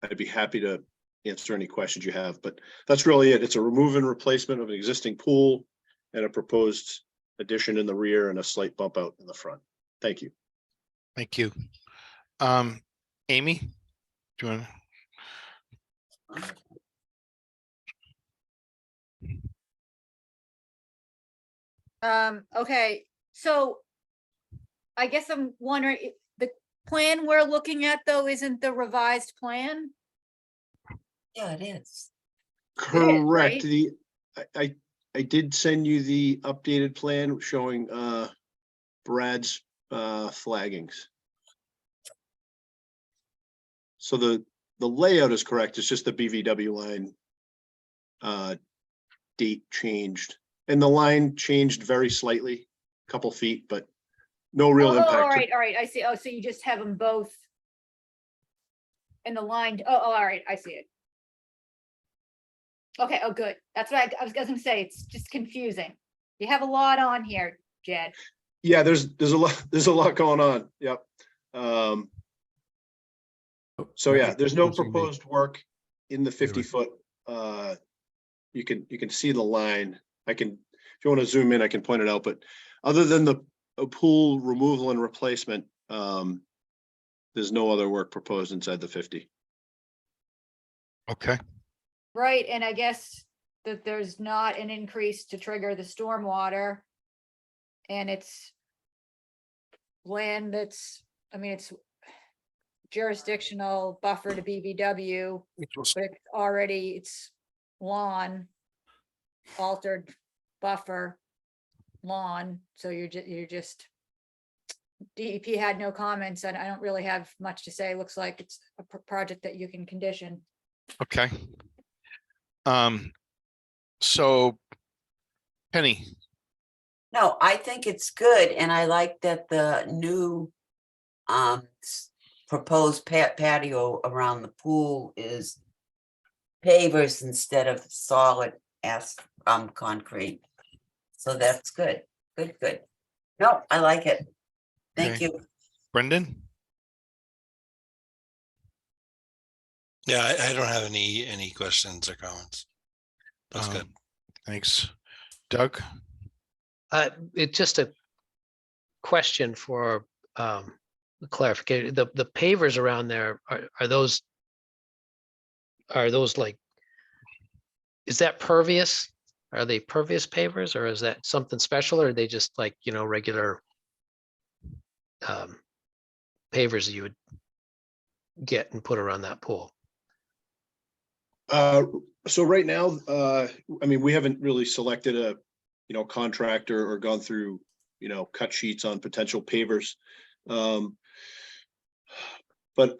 I'd be happy to answer any questions you have, but that's really it. It's a remove and replacement of an existing pool and a proposed addition in the rear and a slight bump out in the front. Thank you. Thank you. Amy, do you want to? Okay, so I guess I'm wondering, the plan we're looking at though isn't the revised plan? Yeah, it is. Correct. right? I I did send you the updated plan showing Brad's flaggings. So the layout is correct. It's just the BVW line date changed, and the line changed very slightly, a couple feet, but no real Oh, impact. all right, I see. Oh, so you just have them both in the line. Oh, all right, I see it. Okay, oh, good. That's what I was gonna say. It's just confusing. You have a lot on here, Jed. Yeah, there's a lot going on. Yep. So yeah, there's no proposed work in the 50-foot. You can see the line. If you want to zoom in, I can point it out, but other than the pool removal and replacement, there's no other work proposed inside the 50. Okay, Right, and I guess that there's not an increase to trigger the stormwater. And it's land that's, I mean, it's jurisdictional buffer to BVW, but it's already, it's lawn, altered buffer lawn, so you're just DEP had no comments, and I don't really have much to say. Looks like it's a project that you can condition. okay. So Penny, No, I think it's good, and I like that the new proposed patio around the pool is pavers instead of solid concrete. So that's good, good. No, I like it. Thank Okay. you. Brendan, Yeah, I don't have any questions or comments. That's good. Thanks. Doug? It's just a question for clarification. The pavers around there, are those like, is that pervious? Are they pervious pavers, or is that something special, or are they just like, regular pavers that you would get and put around that pool? So right now, I mean, we haven't really selected a, contractor or gone through, cut sheets on potential pavers. But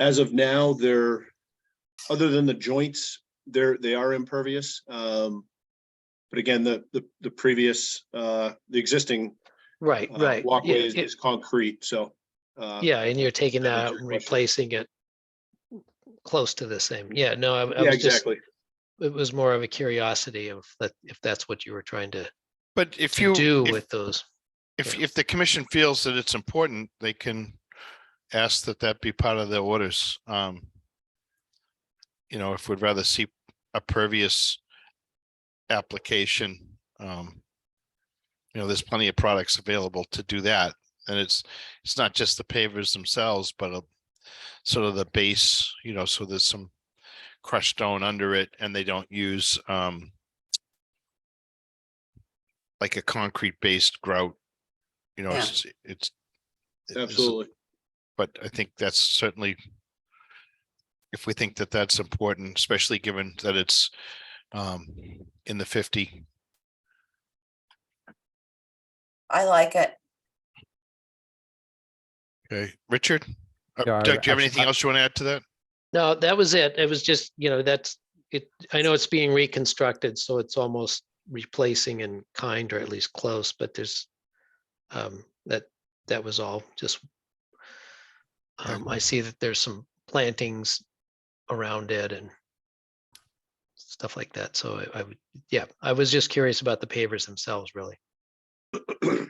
as of now, other than the joints, they are impervious. But again, the previous, the existing Right. walkway Yeah, is concrete, so. yeah, and you're taking that that answers out your and question. replacing it close to the same. Yeah, no, I Yeah, was just, exactly. it was more of a curiosity of that, if that's what you were trying to But if do with those. if the commission feels that it's important, they can ask that be part of their orders. If we'd rather see a pervious application, there's plenty of products available to do that. And it's not just the pavers themselves, but sort of the base, so there's some crushed stone under it, and they don't use like a concrete based grout. It's Absolutely. but I think that's certainly, if we think that that's important, especially given that it's in the 50. I like it. Okay, Richard? Yeah, Doug, do you have anything actually, else you want to add to that? No, that was it. It was just, that's it. I know it's being reconstructed, so it's almost replacing in kind, or at least close, but there's that was all. Just I see that there's some plantings around it and stuff like that. So I was just curious about the pavers themselves, really.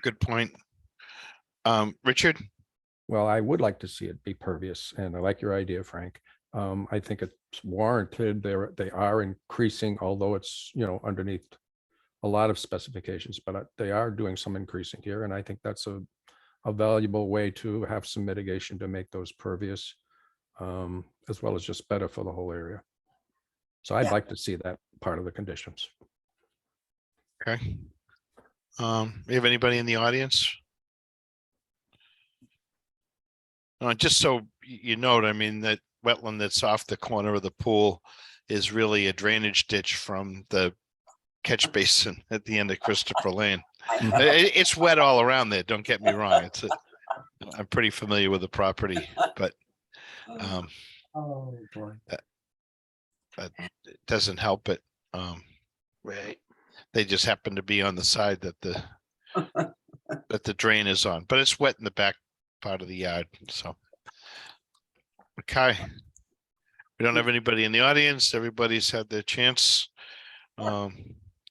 Good point. Richard? Well, I would like to see it be pervious, and I like your idea, Frank. I think it's warranted. They are increasing, although it's, underneath a lot of specifications, but they are doing some increasing here. And I think that's a valuable way to have some mitigation to make those pervious, as well as just better for the whole area. So I'd Yeah. like to see that part of the conditions. Okay. We have anybody in the audience? Just so you note, I mean, that wetland that's off the corner of the pool is really a drainage ditch from the catch basin at the end of Christopher Lane. I- It's wet all around there. Don't get me wrong. I'm pretty familiar with the property, but Oh, boy. it doesn't help it. Right. They just happen to be on the side that the drain is on, but it's wet in the back part of the yard, so. Okay. We don't have anybody in the audience. Everybody's had their chance.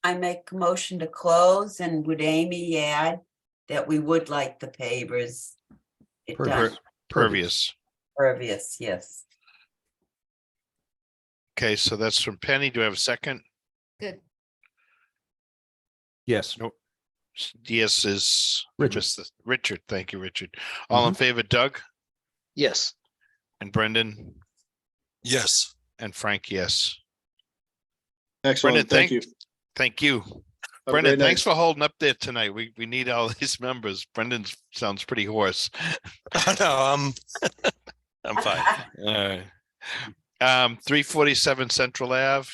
I make a motion to close, and would Amy add that we would like the pavers? It Pervious. does, Pervious. pervious, yes. Okay, so that's from Penny. Do I have a second? Good. Yes. Yes is Richard. Richard. Thank you, Richard. All in favor, Doug Yes. and Brendan Yes. and Frank, yes. Excellent, thank you. Thank you. Have a Brendan, great night. thanks for holding up there tonight. We need all these members. Brendan sounds pretty hoarse. No, I'm fine. All right. 347 Central Ave.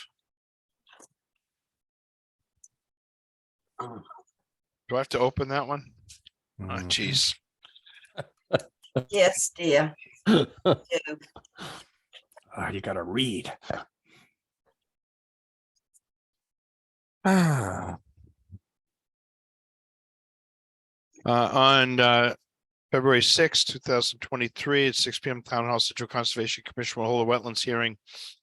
Oh, Do I have to open that one? Oh, Mhm. geez. yes, dear. You gotta read. Ah, On February 6, 2023, at 6 p.m. Town Hall, Situate Conservation Commission will hold a wetlands hearing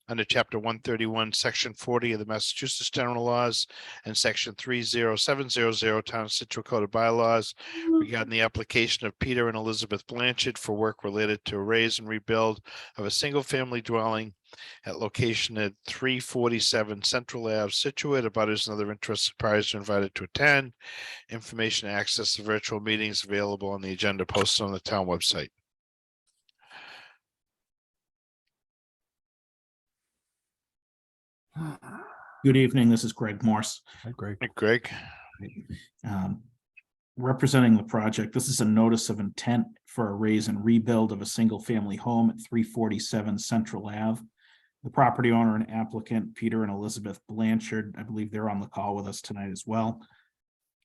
under Chapter 131, Section 40 of the Massachusetts General Laws and Section 30700 Town of Situate Code of Bylaws regarding the application of Peter and Elizabeth Blanchard for work related to a raise and rebuild of a single-family dwelling at location at 347 Central Ave, Scituate. Abutters and other interested parties are invited to attend. Information to access the virtual meetings available on the agenda posted on the town website. Good evening, this is Greg Morse. Hi, Greg. Hey, Greg. Representing the project, this is a notice of intent for a raise and rebuild of a single-family home at 347 Central Ave. The property owner and applicant, Peter and Elizabeth Blanchard, I believe they're on the call with us tonight as well.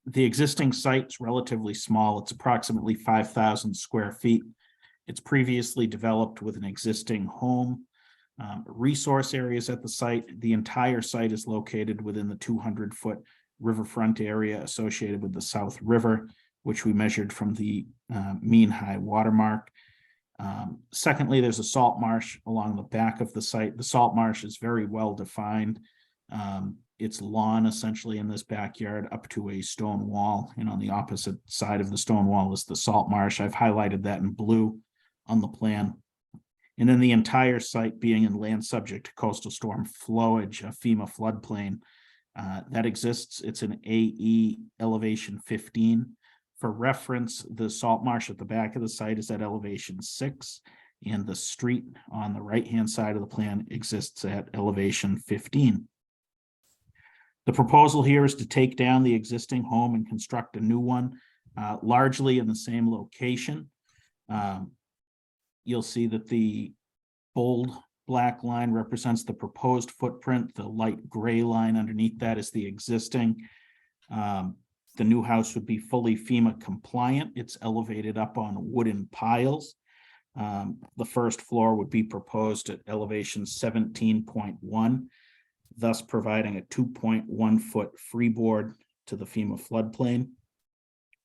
The existing site's relatively small. It's approximately 5,000 square feet. It's previously developed with an existing home. Resource areas at the site. The entire site is located within the 200-foot riverfront area associated with the South River, which we measured from the mean high water mark. Secondly, there's a salt marsh along the back of the site. The salt marsh is very well defined. It's lawn essentially in this backyard up to a stone wall, and on the opposite side of the stone wall is the salt marsh. I've highlighted that in blue on the plan. And then the entire site being in land subject to coastal storm flowage, a FEMA floodplain that exists. It's an AE elevation 15. For reference, the salt marsh at the back of the site is at elevation 6, and the street on the right-hand side of the plan exists at elevation 15. The proposal here is to take down the existing home and construct a new one, largely in the same location. You'll see that the bold black line represents the proposed footprint. The light gray line underneath that is the existing. The new house would be fully FEMA compliant. It's elevated up on wooden piles. The first floor would be proposed at elevation 17.1, thus providing a 2.1 foot freeboard to the FEMA floodplain.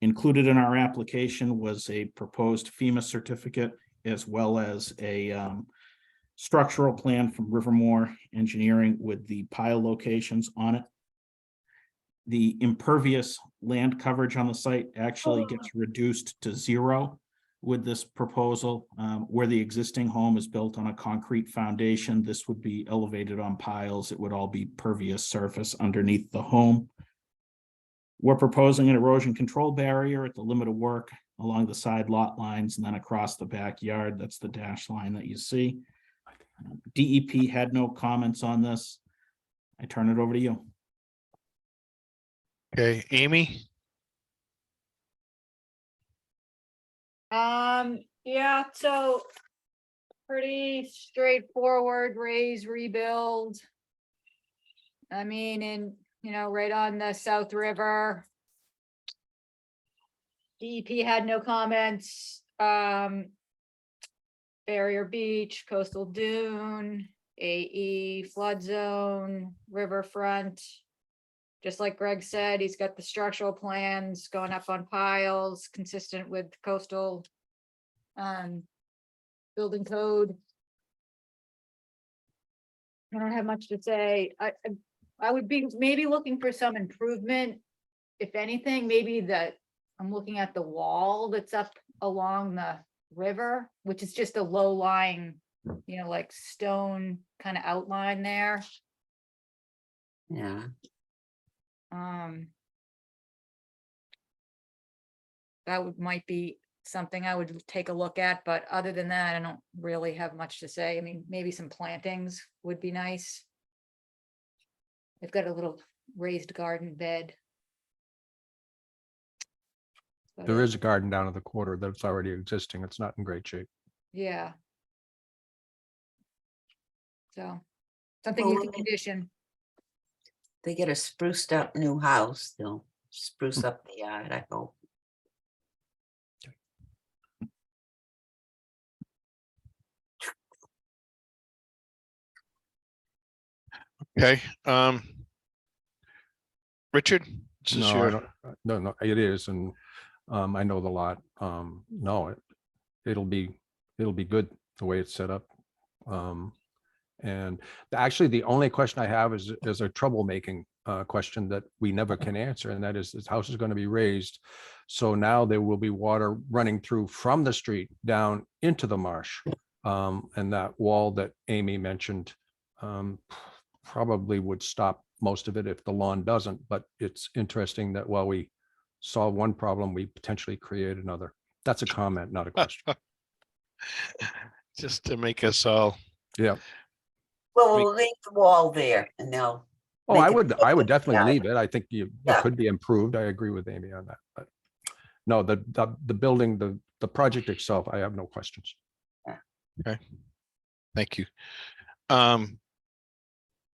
Included in our application was a proposed FEMA certificate, as well as a structural plan from Rivermore Engineering with the pile locations on it. The impervious land coverage on the site actually gets reduced to 0 with this proposal. Where the existing home is built on a concrete foundation, this would be elevated on piles. It would all be pervious surface underneath the home. We're proposing an erosion control barrier at the limit of work along the side lot lines and then across the backyard. That's the dash line that you see. DEP had no comments on this. I turn it over to you. Okay, Amy. Yeah, so pretty straightforward, raise, rebuild. I mean, in right on the South River. DEP had no comments. Barrier Beach, Coastal Dune, AE flood zone, riverfront. Just like Greg said, he's got the structural plans going up on piles, consistent with coastal building code. I don't have much to say. I would be maybe looking for some improvement. If anything, maybe that I'm looking at the wall that's up along the river, which is just a low lying, like stone kind of outline there. Yeah. That might be something I would take a look at, but other than that, I don't really have much to say. I mean, maybe some plantings would be nice. They've got a little raised garden bed. But There is a garden down at the quarter that's already existing. It's not in great shape. yeah. So something you can condition. They get a spruced up new house, they'll spruce up the yard, I hope. Okay, Richard? This is No, your- I don't, no, it is, and I know the lot. No, it'll be good the way it's set up. And actually, the only question I have is a troublemaking question that we never can answer, and that is this house is going to be raised. So now there will be water running through from the street down into the marsh. And that wall that Amy mentioned probably would stop most of it if the lawn doesn't. But it's interesting that while we solve one problem, we potentially create another. That's a comment, not a question. Just to make us all. Yeah. Well, we'll leave the wall there and they'll. Oh, make I it would look like definitely that. leave it. I think it Yeah. could be improved. I agree with Amy on that, but no, the building, the project itself, I have no questions. Okay, thank you.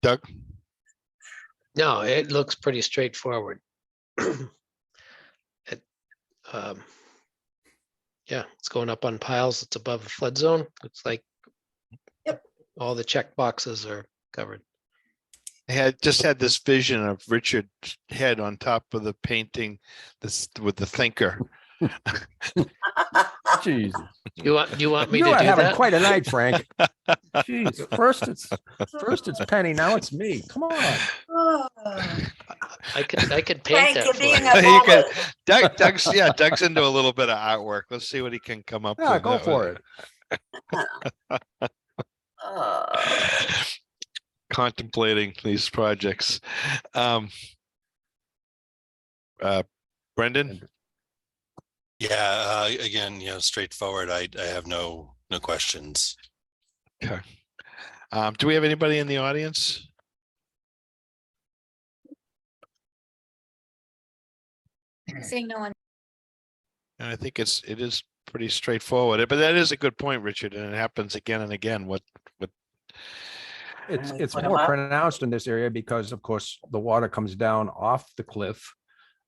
Doug? No, it looks pretty straightforward. It, yeah, it's going up on piles. It's above the flood zone. Looks like all the check boxes are covered. I just had this vision of Richard's head on top of the painting, this with the thinker. Jesus. You want me You to are do having that? quite a night, Frank. Jeez, first it's Penny, now it's me. Come on. Oh, I could paint Frank, that you're for being you. a You could, bully. Doug's into a little bit of artwork. Let's see what he can come up with. Yeah, go for it. Oh, Contemplating these projects. Brendan? Yeah, again, straightforward. I have no questions. Okay. Do we have anybody in the audience? Seeing no one. And I think it is pretty straightforward, but that is a good point, Richard, and it happens again and again. It's put 'em more up. pronounced in this area because of course the water comes down off the cliff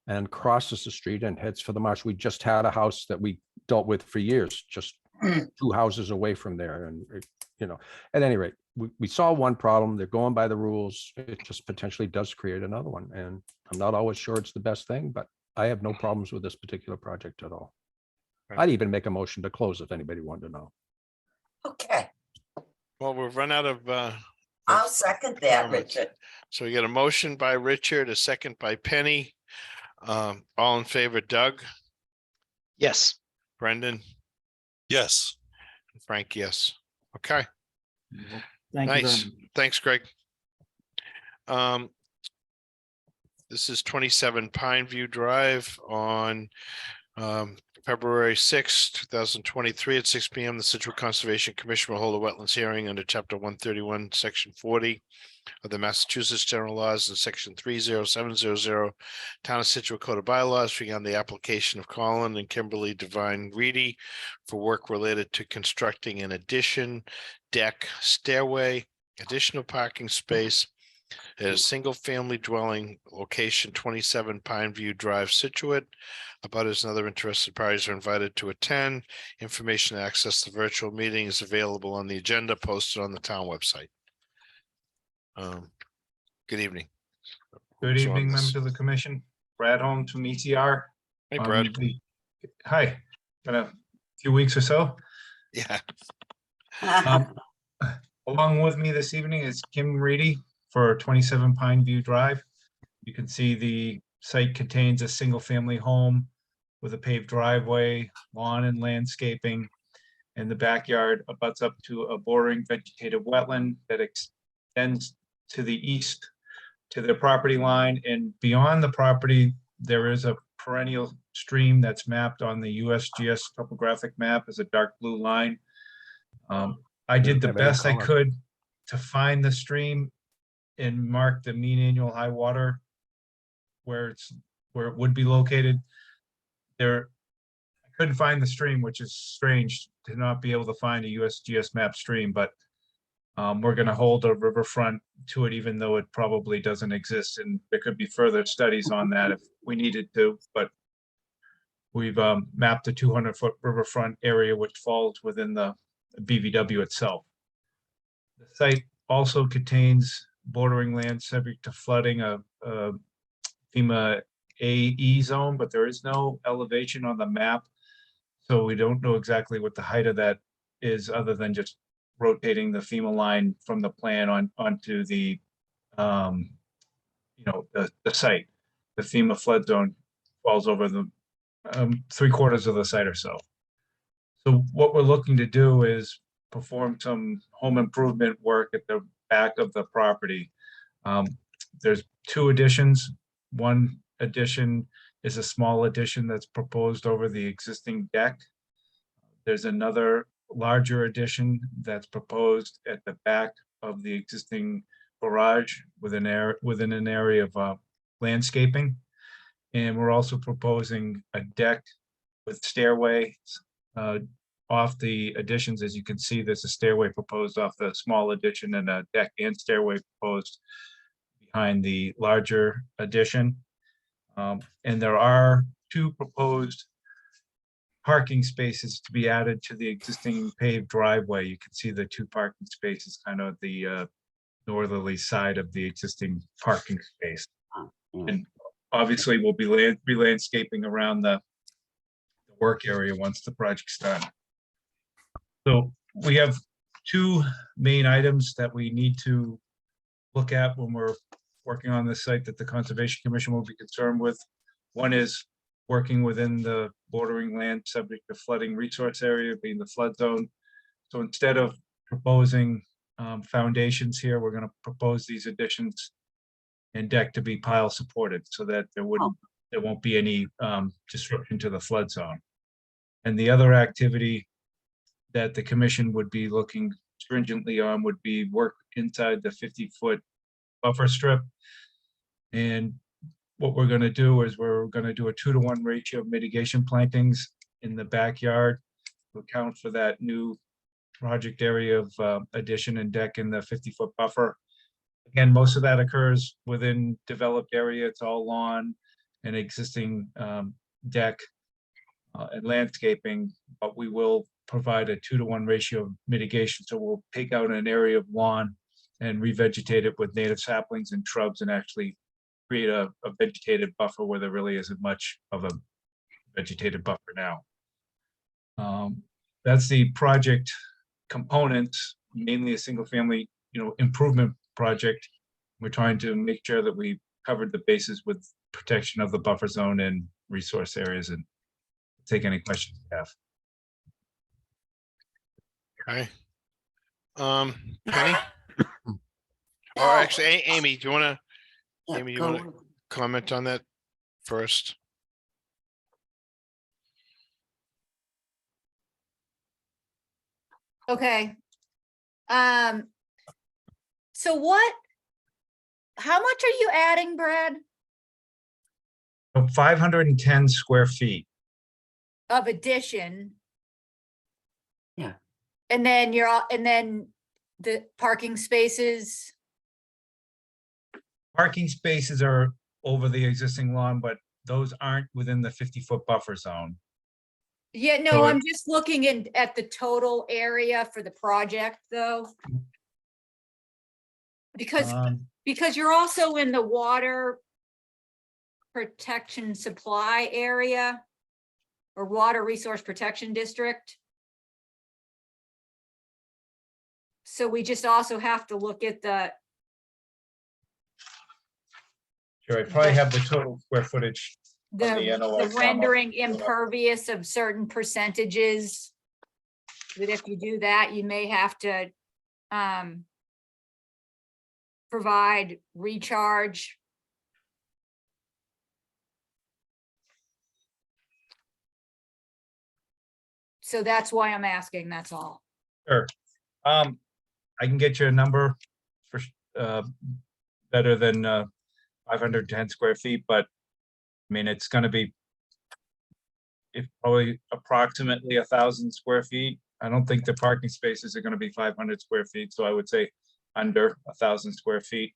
and crosses the street and heads for the marsh. We just had a house that we dealt with for years, just 2 houses away from there. And, at any rate, we saw one problem. They're going by the rules. It just potentially does create another one. And I'm not always sure it's the best thing, but I have no problems with this particular project at all. Right. I'd even make a motion to close if anybody wanted to know. okay. Well, we've run out of. I'll second that, comments. Richard. So we got a motion by Richard, a second by Penny. All in favor, Doug, Yes. Brendan, Yes. Frank, yes. Okay, Thank you very nice. much. Thanks, Greg. This is 27 Pineview Drive on February 6, 2023 at 6 p.m. The Scituate Conservation Commission will hold a wetlands hearing under Chapter 131, Section 40 of the Massachusetts General Laws and Section 30700 Town of Scituate Code of Bylaws regarding the application of Colin and Kimberly Devine Reedy for work related to constructing an addition, deck, stairway, additional parking space, at a single-family dwelling location 27 Pine View Drive, Scituate. Abutters and other interested parties are invited to attend. Information to access the virtual meeting is available on the agenda posted on the town website. Good evening. Good Who's on evening, this? members of the commission. Brad Holmes from ETR. Hey, Brad. Hi, been a few weeks or so. Yeah. Along with me this evening is Kim Reedy for 27 Pine View Drive. You can see the site contains a single-family home with a paved driveway, lawn and landscaping, and the backyard abuts up to a bordering vegetative wetland that extends to the east to their property line, and beyond the property, there is a perennial stream that's mapped on the USGS topographic map as a dark blue line. I did the Have any best I color. could to find the stream and mark the mean annual high water where it would be located. I couldn't find the stream, which is strange to not be able to find a USGS map stream, but we're going to hold a riverfront to it, even though it probably doesn't exist. And there could be further studies on that if we needed to, but we've mapped the 200-foot riverfront area, which falls within the BVW itself. The site also contains bordering land subject to flooding, a FEMA AE zone, but there is no elevation on the map. So we don't know exactly what the height of that is, other than just rotating the FEMA line from the plan onto the, the site. The FEMA flood zone falls over the 3/4 of the site or so. So what we're looking to do is perform some home improvement work at the back of the property. There's 2 additions. One addition is a small addition that's proposed over the existing deck. There's another larger addition that's proposed at the back of the existing garage within an area of landscaping. And we're also proposing a deck with stairways off the additions. As you can see, there's a stairway proposed off the small addition and a deck and stairway proposed behind the larger addition. And there are 2 proposed parking spaces to be added to the existing paved driveway. You can see the 2 parking spaces kind of the northerly side of the existing parking space. And obviously we'll be re-landscaping around the work area once the project's done. So we have 2 main items that we need to look at when we're working on this site that the Conservation Commission will be concerned with. One is working within the bordering land subject to flooding resource area, being the flood zone. So instead of proposing foundations here, we're going to propose these additions and deck to be pile supported so that there won't be any disruption to the flood zone. And the other activity that the commission would be looking stringently on would be work inside the 50-foot buffer strip. And what we're going to do is we're going to do a 2-to-1 ratio of mitigation plantings in the backyard to account for that new project area of addition and deck in the 50-foot buffer. Again, most of that occurs within developed area. It's all lawn and existing deck and landscaping, but we will provide a 2-to-1 ratio of mitigation. So we'll take out an area of lawn and revegetate it with native saplings and shrubs and actually create a vegetated buffer where there really isn't much of a vegetated buffer now. That's the project components, mainly a single family, improvement project. We're trying to make sure that we covered the bases with protection of the buffer zone and resource areas, and take any questions you have. Okay. Penny? Or actually, Amy, do you want to, Amy, you want to comment on that first? Okay. So how much are you adding, Brad, 510 square feet. of addition? Yeah. And then and then the parking spaces, Parking spaces are over the existing lawn, but those aren't within the 50-foot buffer zone. Yeah, no, So I'm just looking at the total area for the project, though. Because you're also in the water protection supply area or water resource protection district. So we just also have to look at the, Sure, I probably have the total square footage. the the NOI the rendering impervious of certain percentages. That if you do that, you may have to provide recharge. So that's why I'm asking, that's all. Sure. I can get you a number for better than 510 square feet, but I mean, it's gonna be probably approximately 1,000 square feet. I don't think the parking spaces are gonna be 500 square feet, so I would say under 1,000 square feet.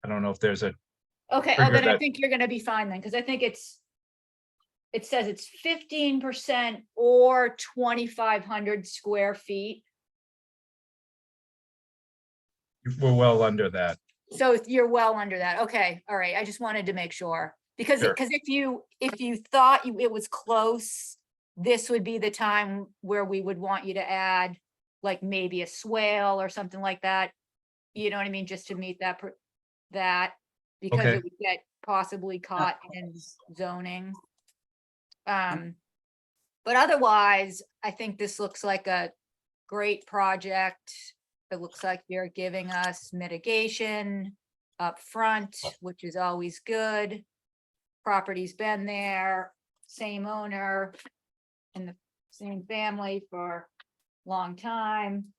I don't know if there's a Okay, trigger then I that- think you're gonna be fine then, because I think it says it's 15% or 2,500 square feet. we're well under that. So if you're well under that, okay, all right, I just wanted to make sure. Because, Sure. if you thought it was close, this would be the time where we would want you to add like maybe a swale or something like that. You know what I mean? Just to meet that, because Okay. it would get possibly caught in zoning. But otherwise, I think this looks like a great project. It looks like you're giving us mitigation up front, which is always good. Property's been there, same owner, and the same family for a long time,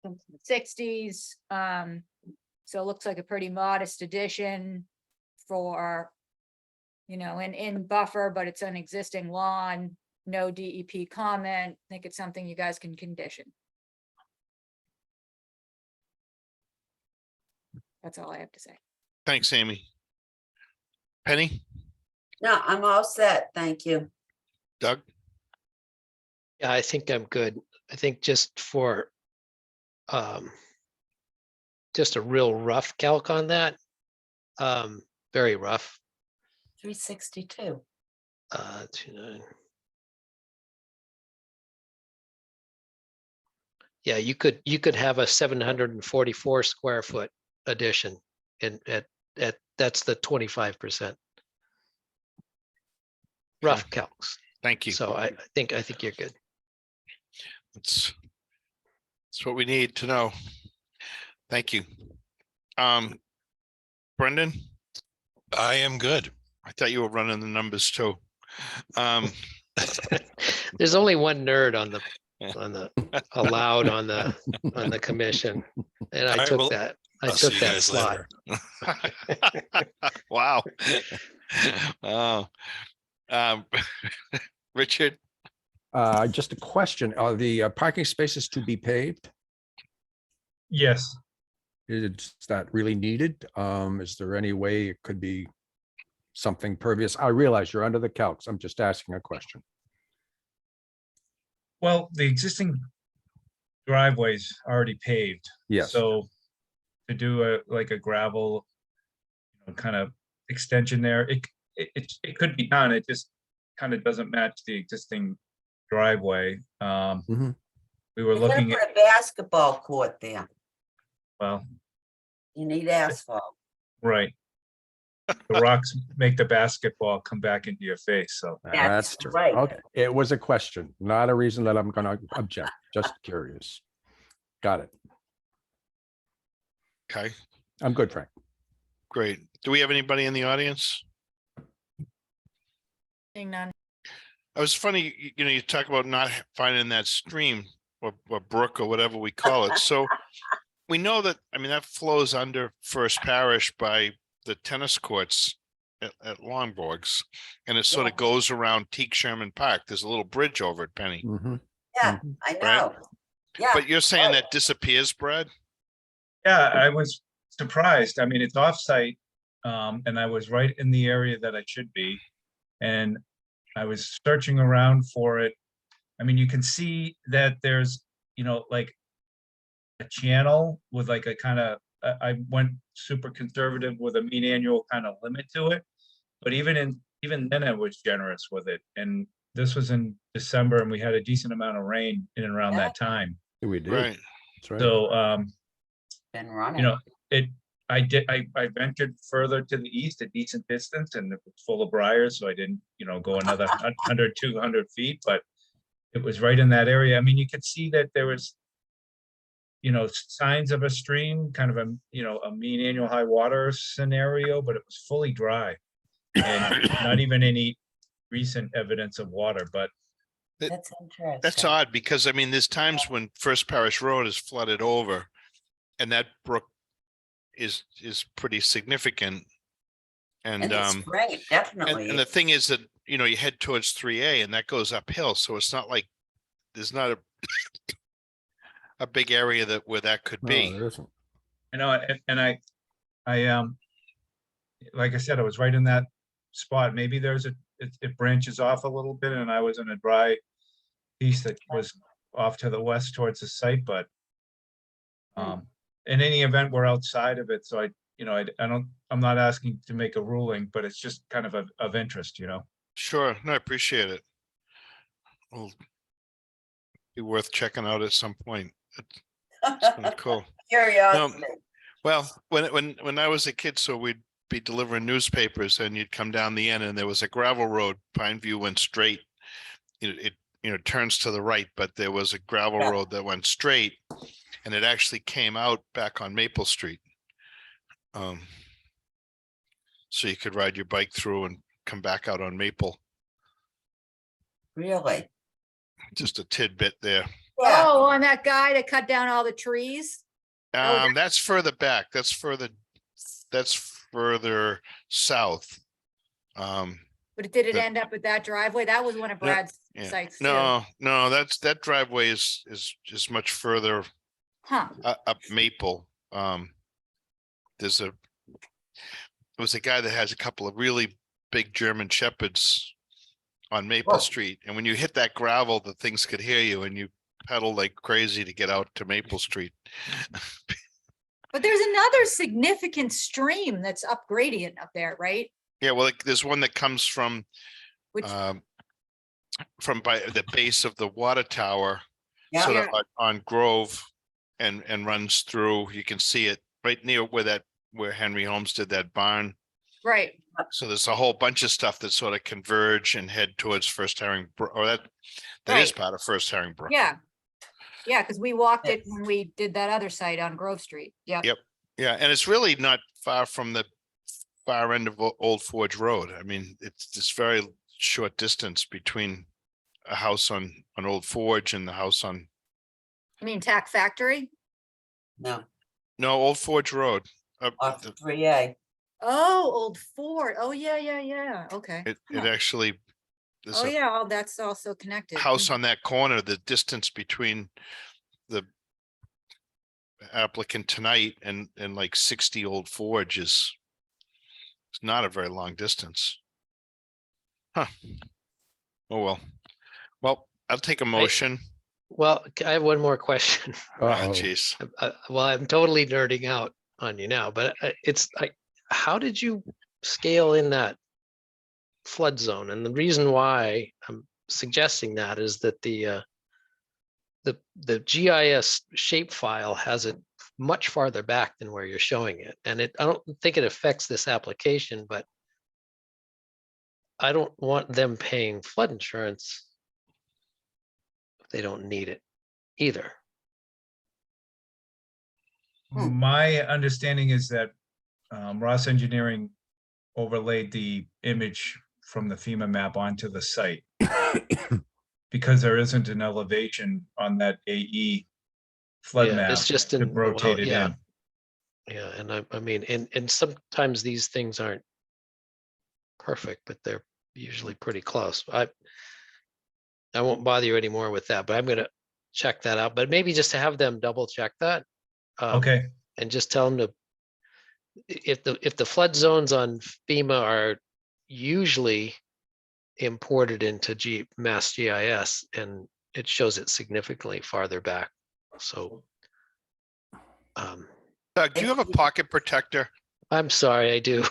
since the 60s. So it looks like a pretty modest addition for, in buffer, but it's an existing lawn, no DEP comment. I think it's something you guys can condition. That's all I have to say. Thanks, Amy. Penny, No, I'm all set. Thank you. Doug, Yeah, I think I'm good. I think just for just a real rough calc on that, very rough. 362. 29. Yeah, you could have a 744 square foot addition and at that's the 25%. Rough calcs. thank you. So I think you're good. That's what we need to know. Thank you. Brendan, I am good. I thought you were running the numbers too. There's only one nerd on the allowed on the commission, and I All right, took well, that. I I'll took see you that guys slot. later. Wow. Oh. Richard, Just a question, are the parking spaces to be paved? Yes, Is that really needed? Is there any way it could be something pervious? I realize you're under the calcs. I'm just asking a question. well, the existing driveway's already paved. Yes. So to do a gravel, kind of extension there, it could be done. It just kind of doesn't match the existing driveway. Mhm. We were You're gonna looking put at, a basketball court there. well, You need asphalt. right. The rocks make the basketball come back into your face, so. That's true. right. Okay, it was a question, not a reason that I'm gonna object, just curious. Got it. okay, I'm good, Frank. great. Do we have anybody in the audience? Seeing none. It was funny, you talk about not finding that stream or brook or whatever we call it. So we know that, I mean, that flows under First Parish by the tennis courts at Longborg's. And it sort of goes around Teak Sherman Park. There's a little bridge over it, Penny. Mhm. Yeah, I know. Yeah. But you're saying right. that disappears, Brad? Yeah, I was surprised. I mean, it's offsite, and I was right in the area that I should be. And I was searching around for it. I mean, you can see that there's, like a channel with like a kind of, I went super conservative with a mean annual kind of limit to it. But even then I was generous with it. And this was in December and we had a decent amount of rain in and around that time. We did. Right. That's right. Been You running. know, I ventured further to the east a decent distance and it was full of briars, so I didn't, go another 100, 200 feet, but it was right in that area. I mean, you could see that there was, signs of a stream, kind of a, a mean annual high water scenario, but it was fully dry. And not even any recent evidence of water, but That's interesting. That's odd because I mean, there's times when First Parish Road is flooded over and that brook is pretty significant. And And it's great, definitely. and the thing is that, you head towards 3A and that goes uphill. So it's not like there's not a big area where that could No, be. there isn't. and I like I said, I was right in that spot. Maybe it branches off a little bit and I was in a dry piece that was off to the west towards the site, but in any event, we're outside of it. So I'm not asking to make a ruling, but it's just kind of interest, Sure. No, I appreciate it. Will be worth checking out at some point. It's kinda cool. Curiosity. Well, when I was a kid, so we'd be delivering newspapers and you'd come down the end and there was a gravel road. Pineview went straight. It turns to the right, but there was a gravel road that went straight and it actually came out back on Maple Street. So you could ride your bike through and come back out on Maple. Really? Just a tidbit there. Yeah. Oh, on that guy that cut down all the trees? Oh, That's further back. That's further south. But did it end up at that driveway? That was one of Brad's Yeah. sites too. No, that driveway is much further Huh, up Maple. There was a guy that has a couple of really big German Shepherds on Maple Street. And when you hit that gravel, the things could hear you and you pedal like crazy to get out to Maple Street. but there's another significant stream that's up gradient up there, right? Yeah, well, there's one that comes from Which, by the base of the water tower, Yeah. sort of on Grove and runs through. You can see it right near where Henry Holmes did that barn. right, So there's a whole bunch of stuff that sort of converge and head towards First Herring Brook, or that is Right. part of First Herring Brook. yeah. Yeah, because we walked it when we did that other site on Grove Street. Yeah. Yep. Yeah, and it's really not far from the far end of Old Forge Road. I mean, it's this very short distance between a house on Old Forge and the house on, I mean, Tack Factory. No, Old Forge Road. off 3A. Oh, Old Ford. Oh, yeah. Okay. It Huh. actually, there's Oh, a yeah, all that's also connected. house on that corner, the distance between the applicant tonight and like 60 Old Forge is it's not a very long distance. Huh. Oh, well, I'll take a motion. Well, I have one more question. Oh, Uh-oh. geez. Well, I'm totally nerding out on you now, but it's like, how did you scale in that flood zone? And the reason why I'm suggesting that is that the GIS shapefile has it much farther back than where you're showing it. And I don't think it affects this application, but I don't want them paying flood insurance if they don't need it either. my understanding is that Ross Engineering overlaid the image from the FEMA map onto the site. Because there isn't an elevation on that AE flood Yeah, map it's just to in, rotate it yeah. in. Yeah, and I mean, and sometimes these things aren't perfect, but they're usually pretty close. I won't bother you anymore with that, but I'm gonna check that out. But maybe just to have them double check that. Okay, And just tell them to if the flood zones on FEMA are usually imported into Mass GIS, and it shows it significantly farther back. So Doug, do you have a pocket protector? I'm sorry, I do.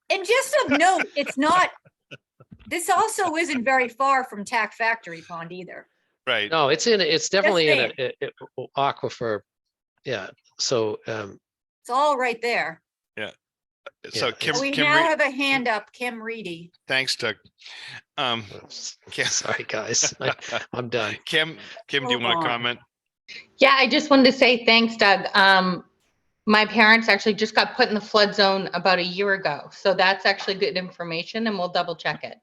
And just of note, it's not, this also isn't very far from Tac Factory Pond either. Right. No, it's definitely in saying. a aquifer. Yeah. So It's all right there. So Yeah, Kim, We Kim, now Reed- have a hand up, Kim Reedy. thanks, Doug. Kim, sorry, guys. I'm done. Kim, do you Hold want on. to comment? Yeah, I just wanted to say thanks, Doug. My parents actually just got put in the flood zone about a year ago. So that's actually good information and we'll double check it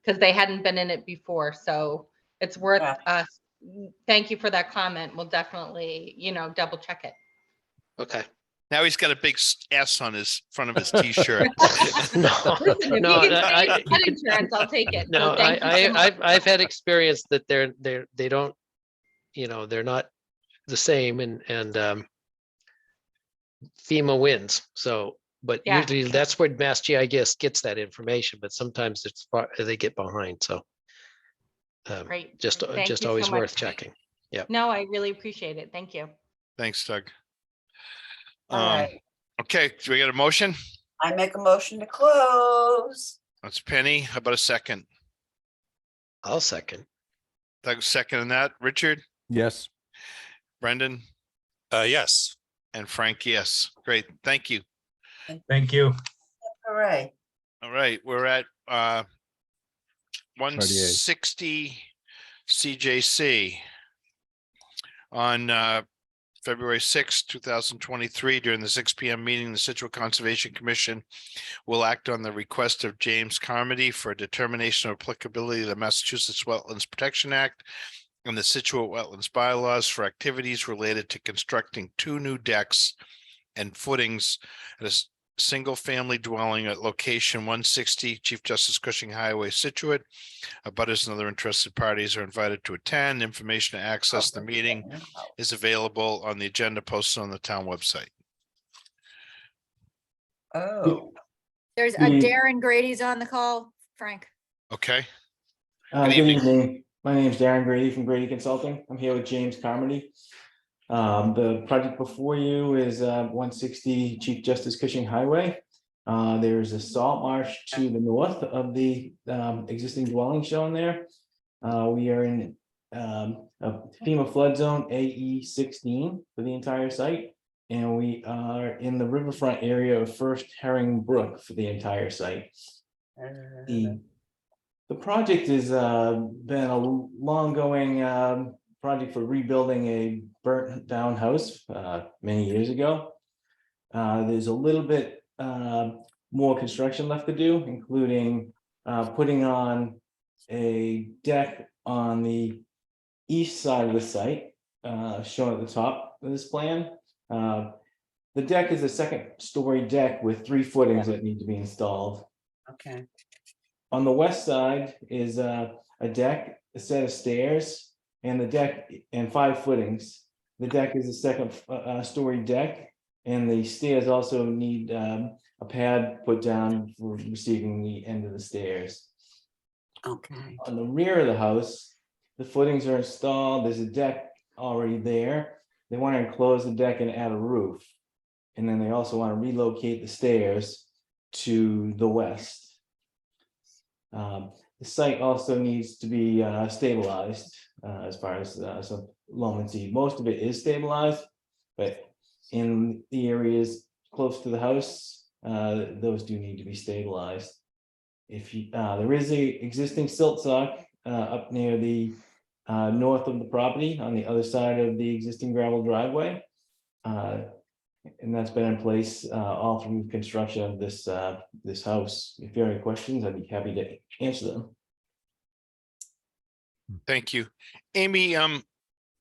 because they hadn't been in it before. So it's worth Yeah. us. Thank you for that comment. We'll definitely, double check it. Okay. Now he's got a big S on his front of his T-shirt. No, Listen, if no, you can I- save flood insurance, I'll take it. no, So thank you so much. I've had experience that they don't, they're not the same, and FEMA wins. So, but Yeah. usually that's where Mass GIS gets that information, but sometimes they get behind. So Great. just Thank you so always much. worth checking. Yeah. No, I really appreciate it. Thank you. Thanks, Doug. All right. Okay, do we get a motion? I make a motion to close. That's Penny. How about a second? I'll second. Doug, second on that. Richard, Yes. Brendan, Yes. and Frank, yes. Great, thank you. Thank you. All right. All right, we're at 160 CJC on February 6, 2023, during the 6 p.m. meeting, the Scituate Conservation Commission will act on the request of James Carmody for a determination of applicability of the Massachusetts Wetlands Protection Act and the Scituate Wetlands bylaws for activities related to constructing 2 new decks and footings at a single-family dwelling at location 160 Chief Justice Cushing Highway, Scituate. Abutters and other interested parties are invited to attend. Information to access the meeting is available on the agenda posted on the town website. Oh, There's a Good Darren Grady's on the call, Frank. Okay, Good evening. evening. My name is Darren Grady from Grady Consulting. I'm here with James Carmody. The project before you is 160 Chief Justice Cushing Highway. There's a salt marsh to the north of the existing dwelling shown there. We are in a FEMA flood zone AE 16 for the entire site. And we are in the riverfront area of First Herring Brook for the entire site. The project has been a long-going project for rebuilding a burnt down house many years ago. There's a little bit more construction left to do, including putting on a deck on the east side of the site, shown at the top of this plan. The deck is a 2nd-story deck with 3 footings that need to be installed. okay. On the west side is a deck, a set of stairs, and the deck and 5 footings. The deck is a 2nd story deck, and the stairs also need a pad put down for receiving the end of the stairs. Okay. On the rear of the house, the footings are installed. There's a deck already there. They want to enclose the deck and add a roof. And then they also want to relocate the stairs to the west. The site also needs to be stabilized as far as some loam and seed. Most of it is stabilized, but in the areas close to the house, those do need to be stabilized. If you, there is a existing silt sock up near the north of the property on the other side of the existing gravel driveway. And that's been in place all through construction of this house. If you have any questions, I'd be happy to answer them. Thank you. Amy,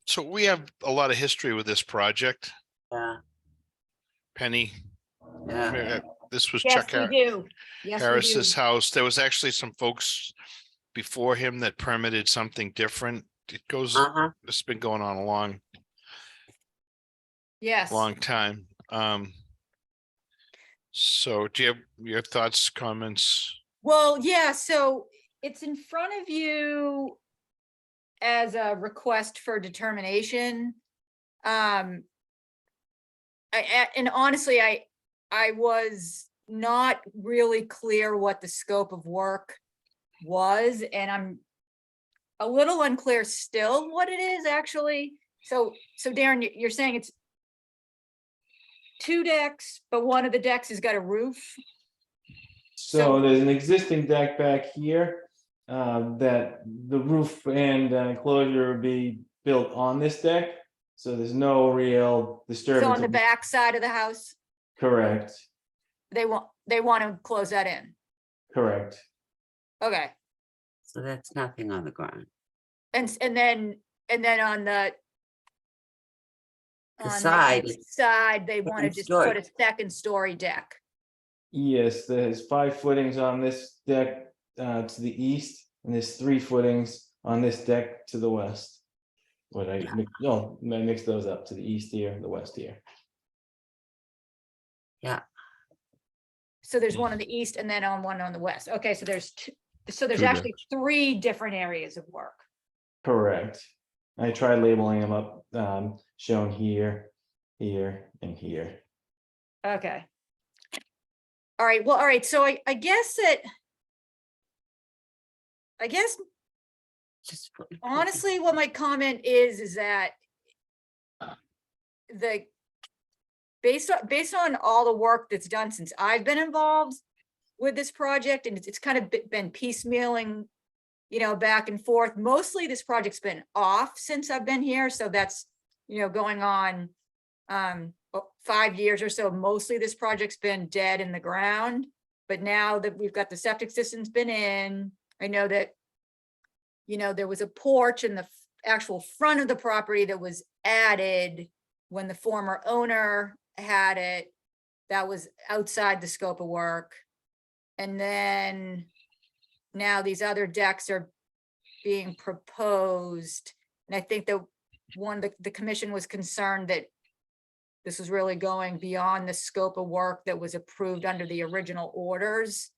so we have a lot of history with this project. Yeah. Penny, Yeah. this was Yes, Chuck we do. Yes, we Harris's do. house. There was actually some folks before him that permitted something different. It goes, Uh-huh. it's been going on a long Yes. time. So do you have your thoughts, comments? Well, yeah, so it's in front of you as a request for determination. And honestly, I was not really clear what the scope of work was, and I'm a little unclear still what it is actually. So Darren, you're saying it's 2 decks, but one of the decks has got a roof? So there's an existing deck back here, that the roof and enclosure will be built on this deck. So there's no real So disturbance. on the back side of the house, Correct, they want to close that in. correct. Okay. So that's nothing on the ground. And then on the side, side, they want to second just story. put a second story deck. Yes, there's 5 footings on this deck to the east, and there's 3 footings on this deck to the west. What I mix those up to the east here, the west here. Yeah. So there's one on the east and then one on the west. Okay, so there's two, so there's Two actually 3 different areas of work. Correct. I tried labeling them up, shown here, here, and here. Okay. All right, well, all right, so I guess Just honestly, what my comment is that based on all the work that's done since I've been involved with this project, and it's kind of been piecemealing, back and forth. Mostly this project's been off since I've been here, so that's, going on 5 years or so. Mostly this project's been dead in the ground, but now that we've got the septic system's been in, I know that there was a porch in the actual front of the property that was added when the former owner had it. That was outside the scope of work. And then now these other decks are being proposed. And I think that the commission was concerned that this was really going beyond the scope of work that was approved under the original orders.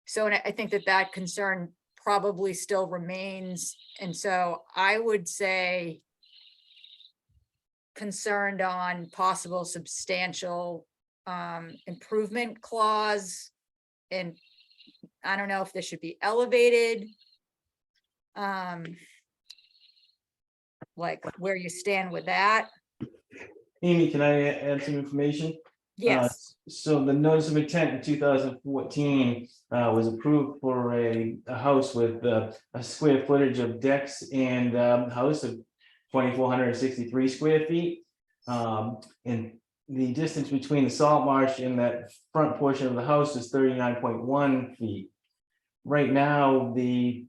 So I think that concern probably still remains. And so I would say concerned on possible substantial improvement clause. And I don't know if this should be elevated. Like where you stand with that. Amy, can I add some information? Yes. So the notice of intent in 2014 was approved for a house with a square footage of decks and house of 2,463 square feet. And the distance between the salt marsh and that front portion of the house is 39.1 feet. Right now, the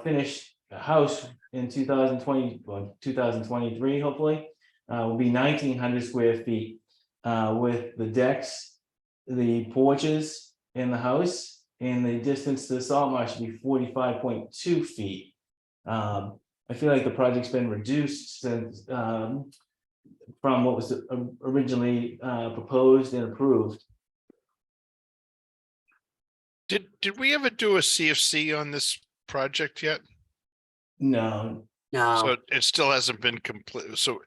finished house in 2023, hopefully, will be 1,900 square feet. With the decks, the porches in the house, and the distance to the salt marsh should be 45.2 feet. I feel like the project's been reduced since from what was originally proposed and approved. Did we ever do a CFC on this project yet? No, So it still hasn't been complete. So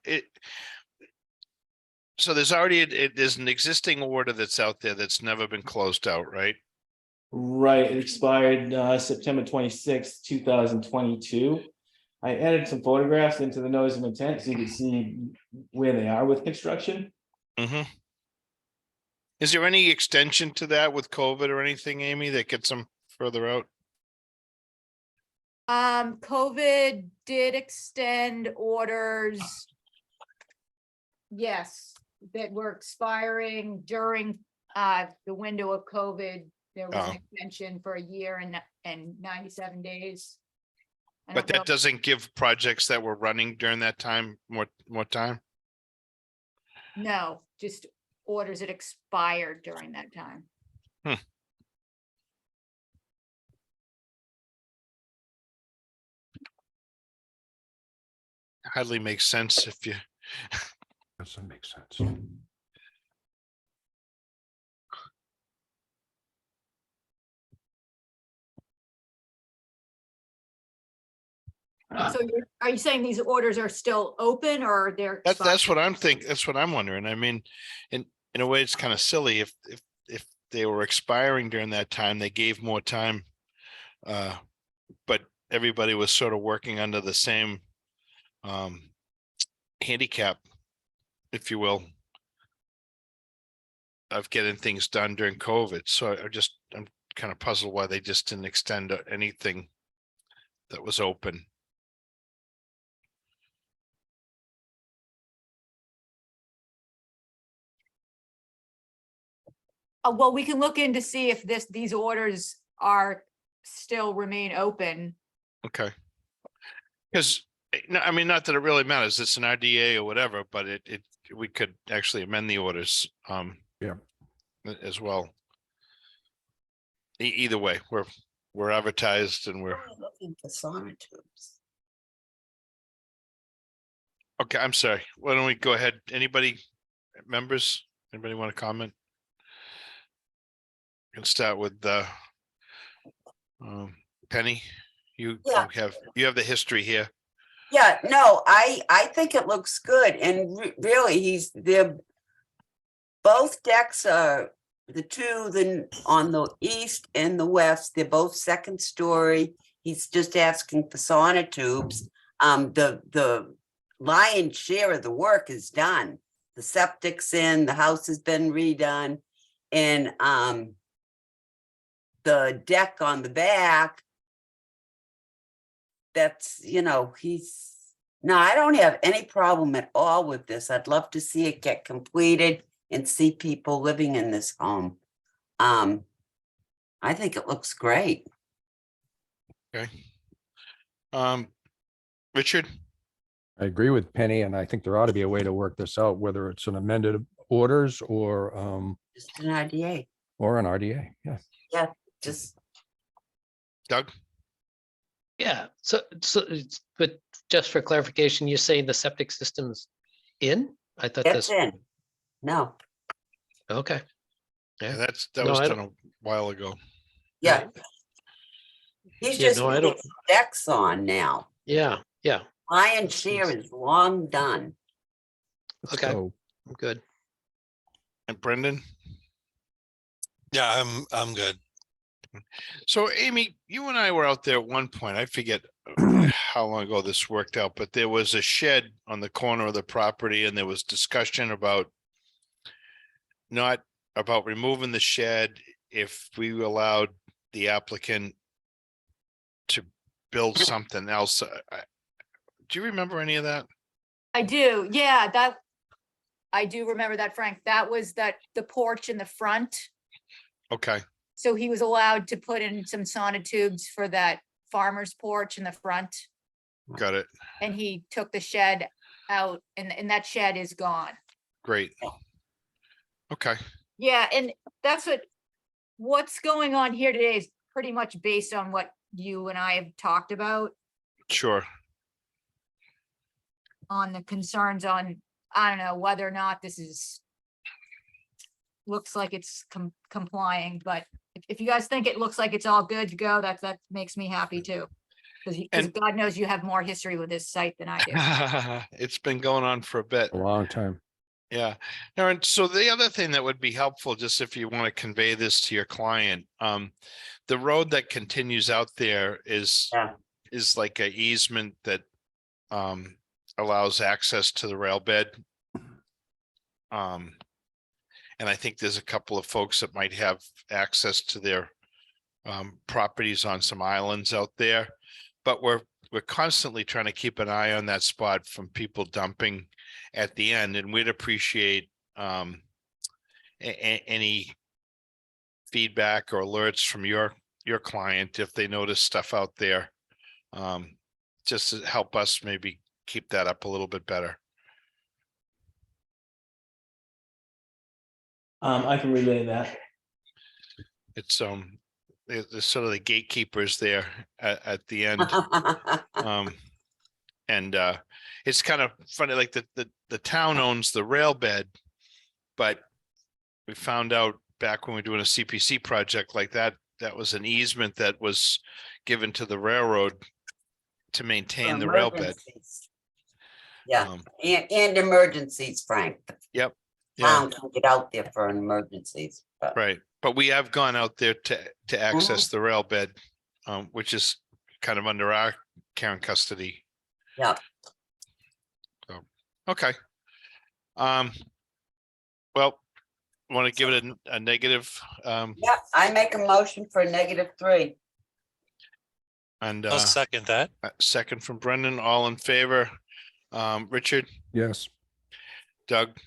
there's already, there's an existing order that's out there that's never been closed out, right? right, it expired September 26th, 2022. I added some photographs into the notice of intent so you can see where they are with construction. Mm-hmm. Is there any extension to that with COVID or anything, Amy, that gets them further out? COVID did extend orders. Yes, that were expiring during the window of COVID. There was an extension for a year and 97 days. But that doesn't give projects that were running during that time more time? No, just orders that expired during that time. Hardly makes sense if you. Doesn't make sense. So are you saying these orders are still open or they're? That's what I'm thinking. That's what I'm wondering. I mean, in a way, it's kind of silly if they were expiring during that time, they gave more time. But everybody was sort of working under the same handicap, if you will, of getting things done during COVID. So I'm kind of puzzled why they just didn't extend anything that was open. Well, we can look in to see if these orders are still remain open. Okay. Because, I mean, not that it really matters, it's an RDA or whatever, but we could actually amend the orders. Yeah. As well. Either way, we're advertised and we're. Looking for sonotubes. Okay, I'm sorry. Why don't we go ahead? Anybody want to comment? Can start with Penny. You have the history here. Yeah, no, I think it looks good, and really, both decks are on the east and the west. They're both second story. He's just asking for sonotubes. The lion's share of the work is done. The septic's in, the house has been redone, and the deck on the back, that's, no, I don't have any problem at all with this. I'd love to see it get completed and see people living in this home. I think it looks great. Okay. Richard? I agree with Penny, and I think there ought to be a way to work this out, whether it's an amended orders or Just an RDA. or an RDA. Yeah. Yeah, just. Doug? Yeah, but just for clarification, you're saying the septic system's in? I thought That's this, in. No, okay. Yeah, Yeah, that No, was I done a while ago. yeah. He's Yeah, just no, I putting don't- decks on now. yeah, Lion's share is long done. okay, So I'm good. And Brendan? Yeah, I'm good. So Amy, you and I were out there at one point. I forget how long ago this worked out, but there was a shed on the corner of the property and there was discussion about removing the shed if we allowed the applicant to build something else. Do you remember any of that? I do, yeah, I do remember that, Frank. That was the porch in the front. Okay, So he was allowed to put in some sonotubes for that farmer's porch in the front. got it. And he took the shed out and that shed is gone. Great. Okay, Yeah, and that's what's going on here today is pretty much based on what you and I have talked about sure. on the concerns on, I don't know, whether or not this looks like it's complying, but if you guys think it looks like it's all good to go, that makes me happy too. Because And- God knows you have more history with this site than I do. It's been going on for a bit. a long time. Yeah. Now, and so the other thing that would be helpful, just if you want to convey this to your client, the road that continues out there is like a easement that allows access to the rail bed. And I think there's a couple of folks that might have access to their properties on some islands out there, but we're constantly trying to keep an eye on that spot from people dumping at the end, and we'd appreciate any feedback or alerts from your client if they notice stuff out there, just to help us maybe keep that up a little bit better. I can relay that. It's there's sort of the gatekeepers there at the end. And it's kind of funny, like the town owns the rail bed, but we found out back when we were doing a CPC project like that, that was an easement that was given to the railroad to for maintain the rail bed. emergencies. Yeah, Um, and emergencies, Frank. The Yep. Yeah, Town can get out there for emergencies, but right. But we have gone out there to access the rail bed, which is kind of under our care and custody. yeah, Okay. Well, want to give it a negative, yeah, I make a motion for a -3. and I'll second that. a second from Brendan, all in favor. Richard, Yes. Doug,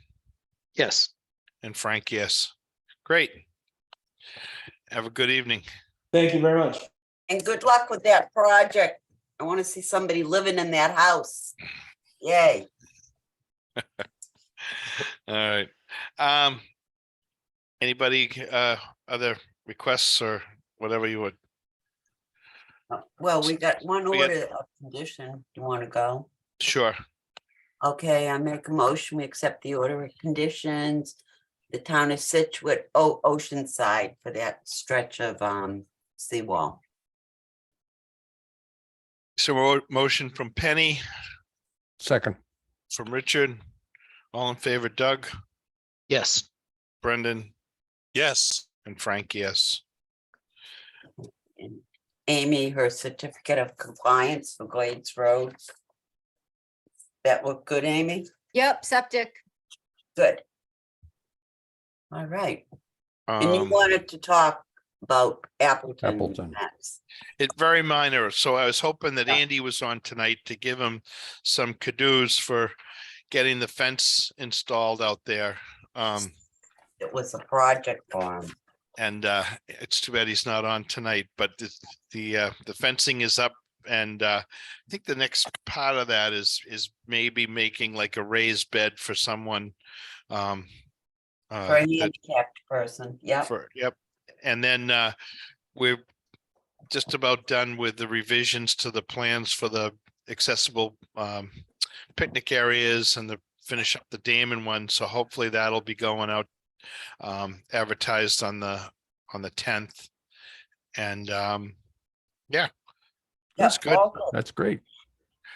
Yes. and Frank, yes. Great. Have a good evening. Thank you very much. And good luck with that project. I want to see somebody living in that house. Yay. All right. Anybody, other requests or whatever you would? Well, we got one We got- order of condition. You want to go? Sure. Okay, I make a motion, we accept the order of conditions. The town of Scituate, Oceanside for that stretch of seawall. So motion from Penny, Second. from Richard. All in favor, Doug, Yes. Brendan, Yes. and Frank, yes. And Amy, her certificate of compliance for Glades Road. That look good, Amy? Yep, septic. Good. All right, and you Um, wanted to talk about Appleton. Appleton. next. It very minor, so I was hoping that Yeah. Andy was on tonight to give him some kudos for getting the fence installed out there. It was a project for him. And it's too bad he's not on tonight, but the fencing is up, and I think the next part of that is maybe making like a raised bed for someone. For a that- handicapped person, yeah. Yep. And then we're just about done with the revisions to the plans for the accessible picnic areas and the finish up the Damon one. So hopefully that'll be going out advertised on the 10th. And yeah, that's good. That's great.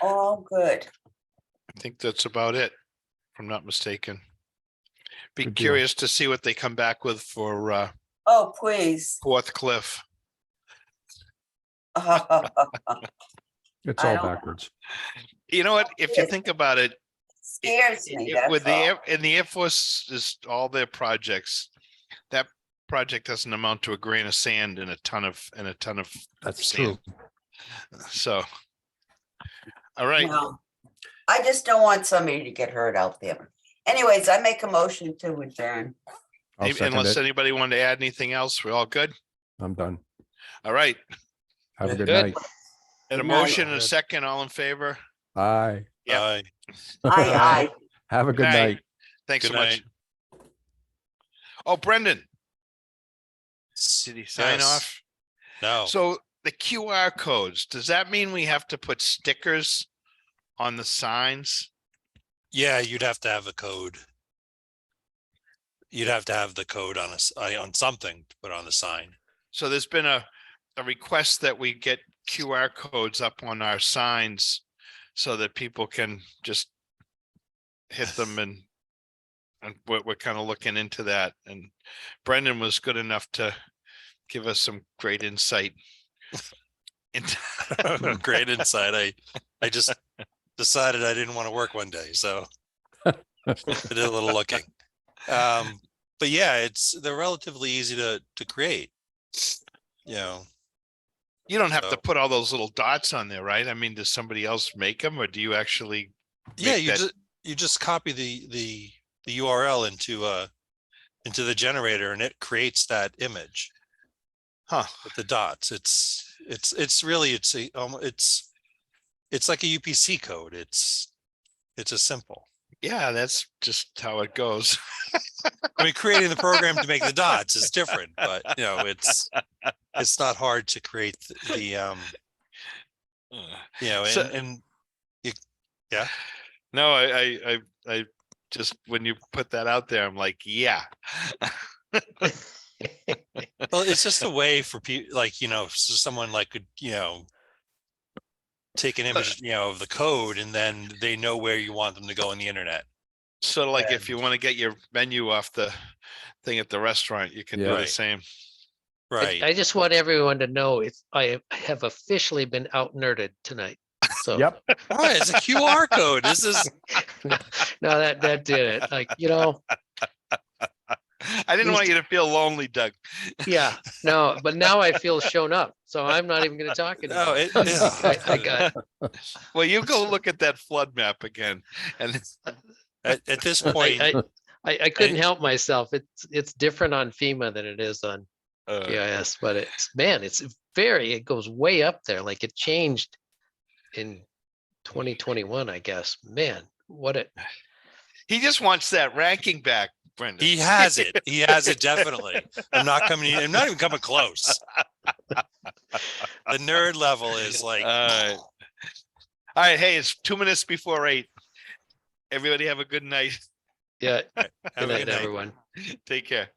All good. I think that's about it, if I'm not mistaken. Be Good deal. curious to see what they come back with for Oh, please. Fourth Cliff. It's I all don't- backwards. You know what? If you think about it, Scares me, that's with the all. in the Air Force is all their projects. That project doesn't amount to a grain of sand and a ton of That's sand. true. So, all right. Well, I just don't want somebody to get hurt out there. Anyways, I make a motion to adjourn. I'll second Unless it. anybody wanted to add anything else, we're all good. I'm done. All right. Have a good Good. night. And a Good night. motion and a second, all in favor. Bye. Yeah. Aye. Aye, aye. Have a good Night. night. Thanks Good so much. night. Oh, Brendan. Did he sign Yes. off? No. So the QR codes, does that mean we have to put stickers on the signs? Yeah, you'd have to have a code. You'd have to have the code on on something to put on the sign. So there's been a request that we get QR codes up on our signs so that people can just hit them, and we're kind of looking into that. And Brendan was good enough to give us some great insight. Great insight. I just decided I didn't want to work one day, so I did a little looking. But yeah, they're relatively easy to create. You know, You don't have to So- put all those little dots on there, right? I mean, does somebody else make them, or do you actually? yeah, make that- you just copy the URL into the generator, and it creates that image Huh. with the dots. It's really it's like a UPC code. It's a simple. Yeah, that's just how it goes. I mean, creating the program to make the dots is different, but you know, it's not hard to create the you know, So- and you, yeah. No, I just, when you put that out there, I'm like, yeah. Well, it's just a way for people, like, you know, so someone like could, you know, take an image, of the code, and then they know where you want them to go on the internet. Sort of like if you want to get your menu off the thing at the restaurant, you can do the Right. same. Right. I just want everyone to know I have officially been out nerded tonight. So Yep. All right, it's a QR code. This is no, that did it. Like, I didn't want you to feel lonely, Doug. yeah, no, but now I feel shown up, so I'm not even gonna talk No, anymore. I got Well, you go look at that flood map again, and at this point. I couldn't help myself. It's different on FEMA than it is on uh, GIS, but it goes way up there. Like it changed in 2021, I guess. Man, he just wants that ranking back, Brendan. He has it. He has it definitely. I'm not even coming close. The nerd level is like. All right. Hey, it's 2 minutes before 8. Everybody have a good night. yeah. Have Good a night, good night. everyone. Take care.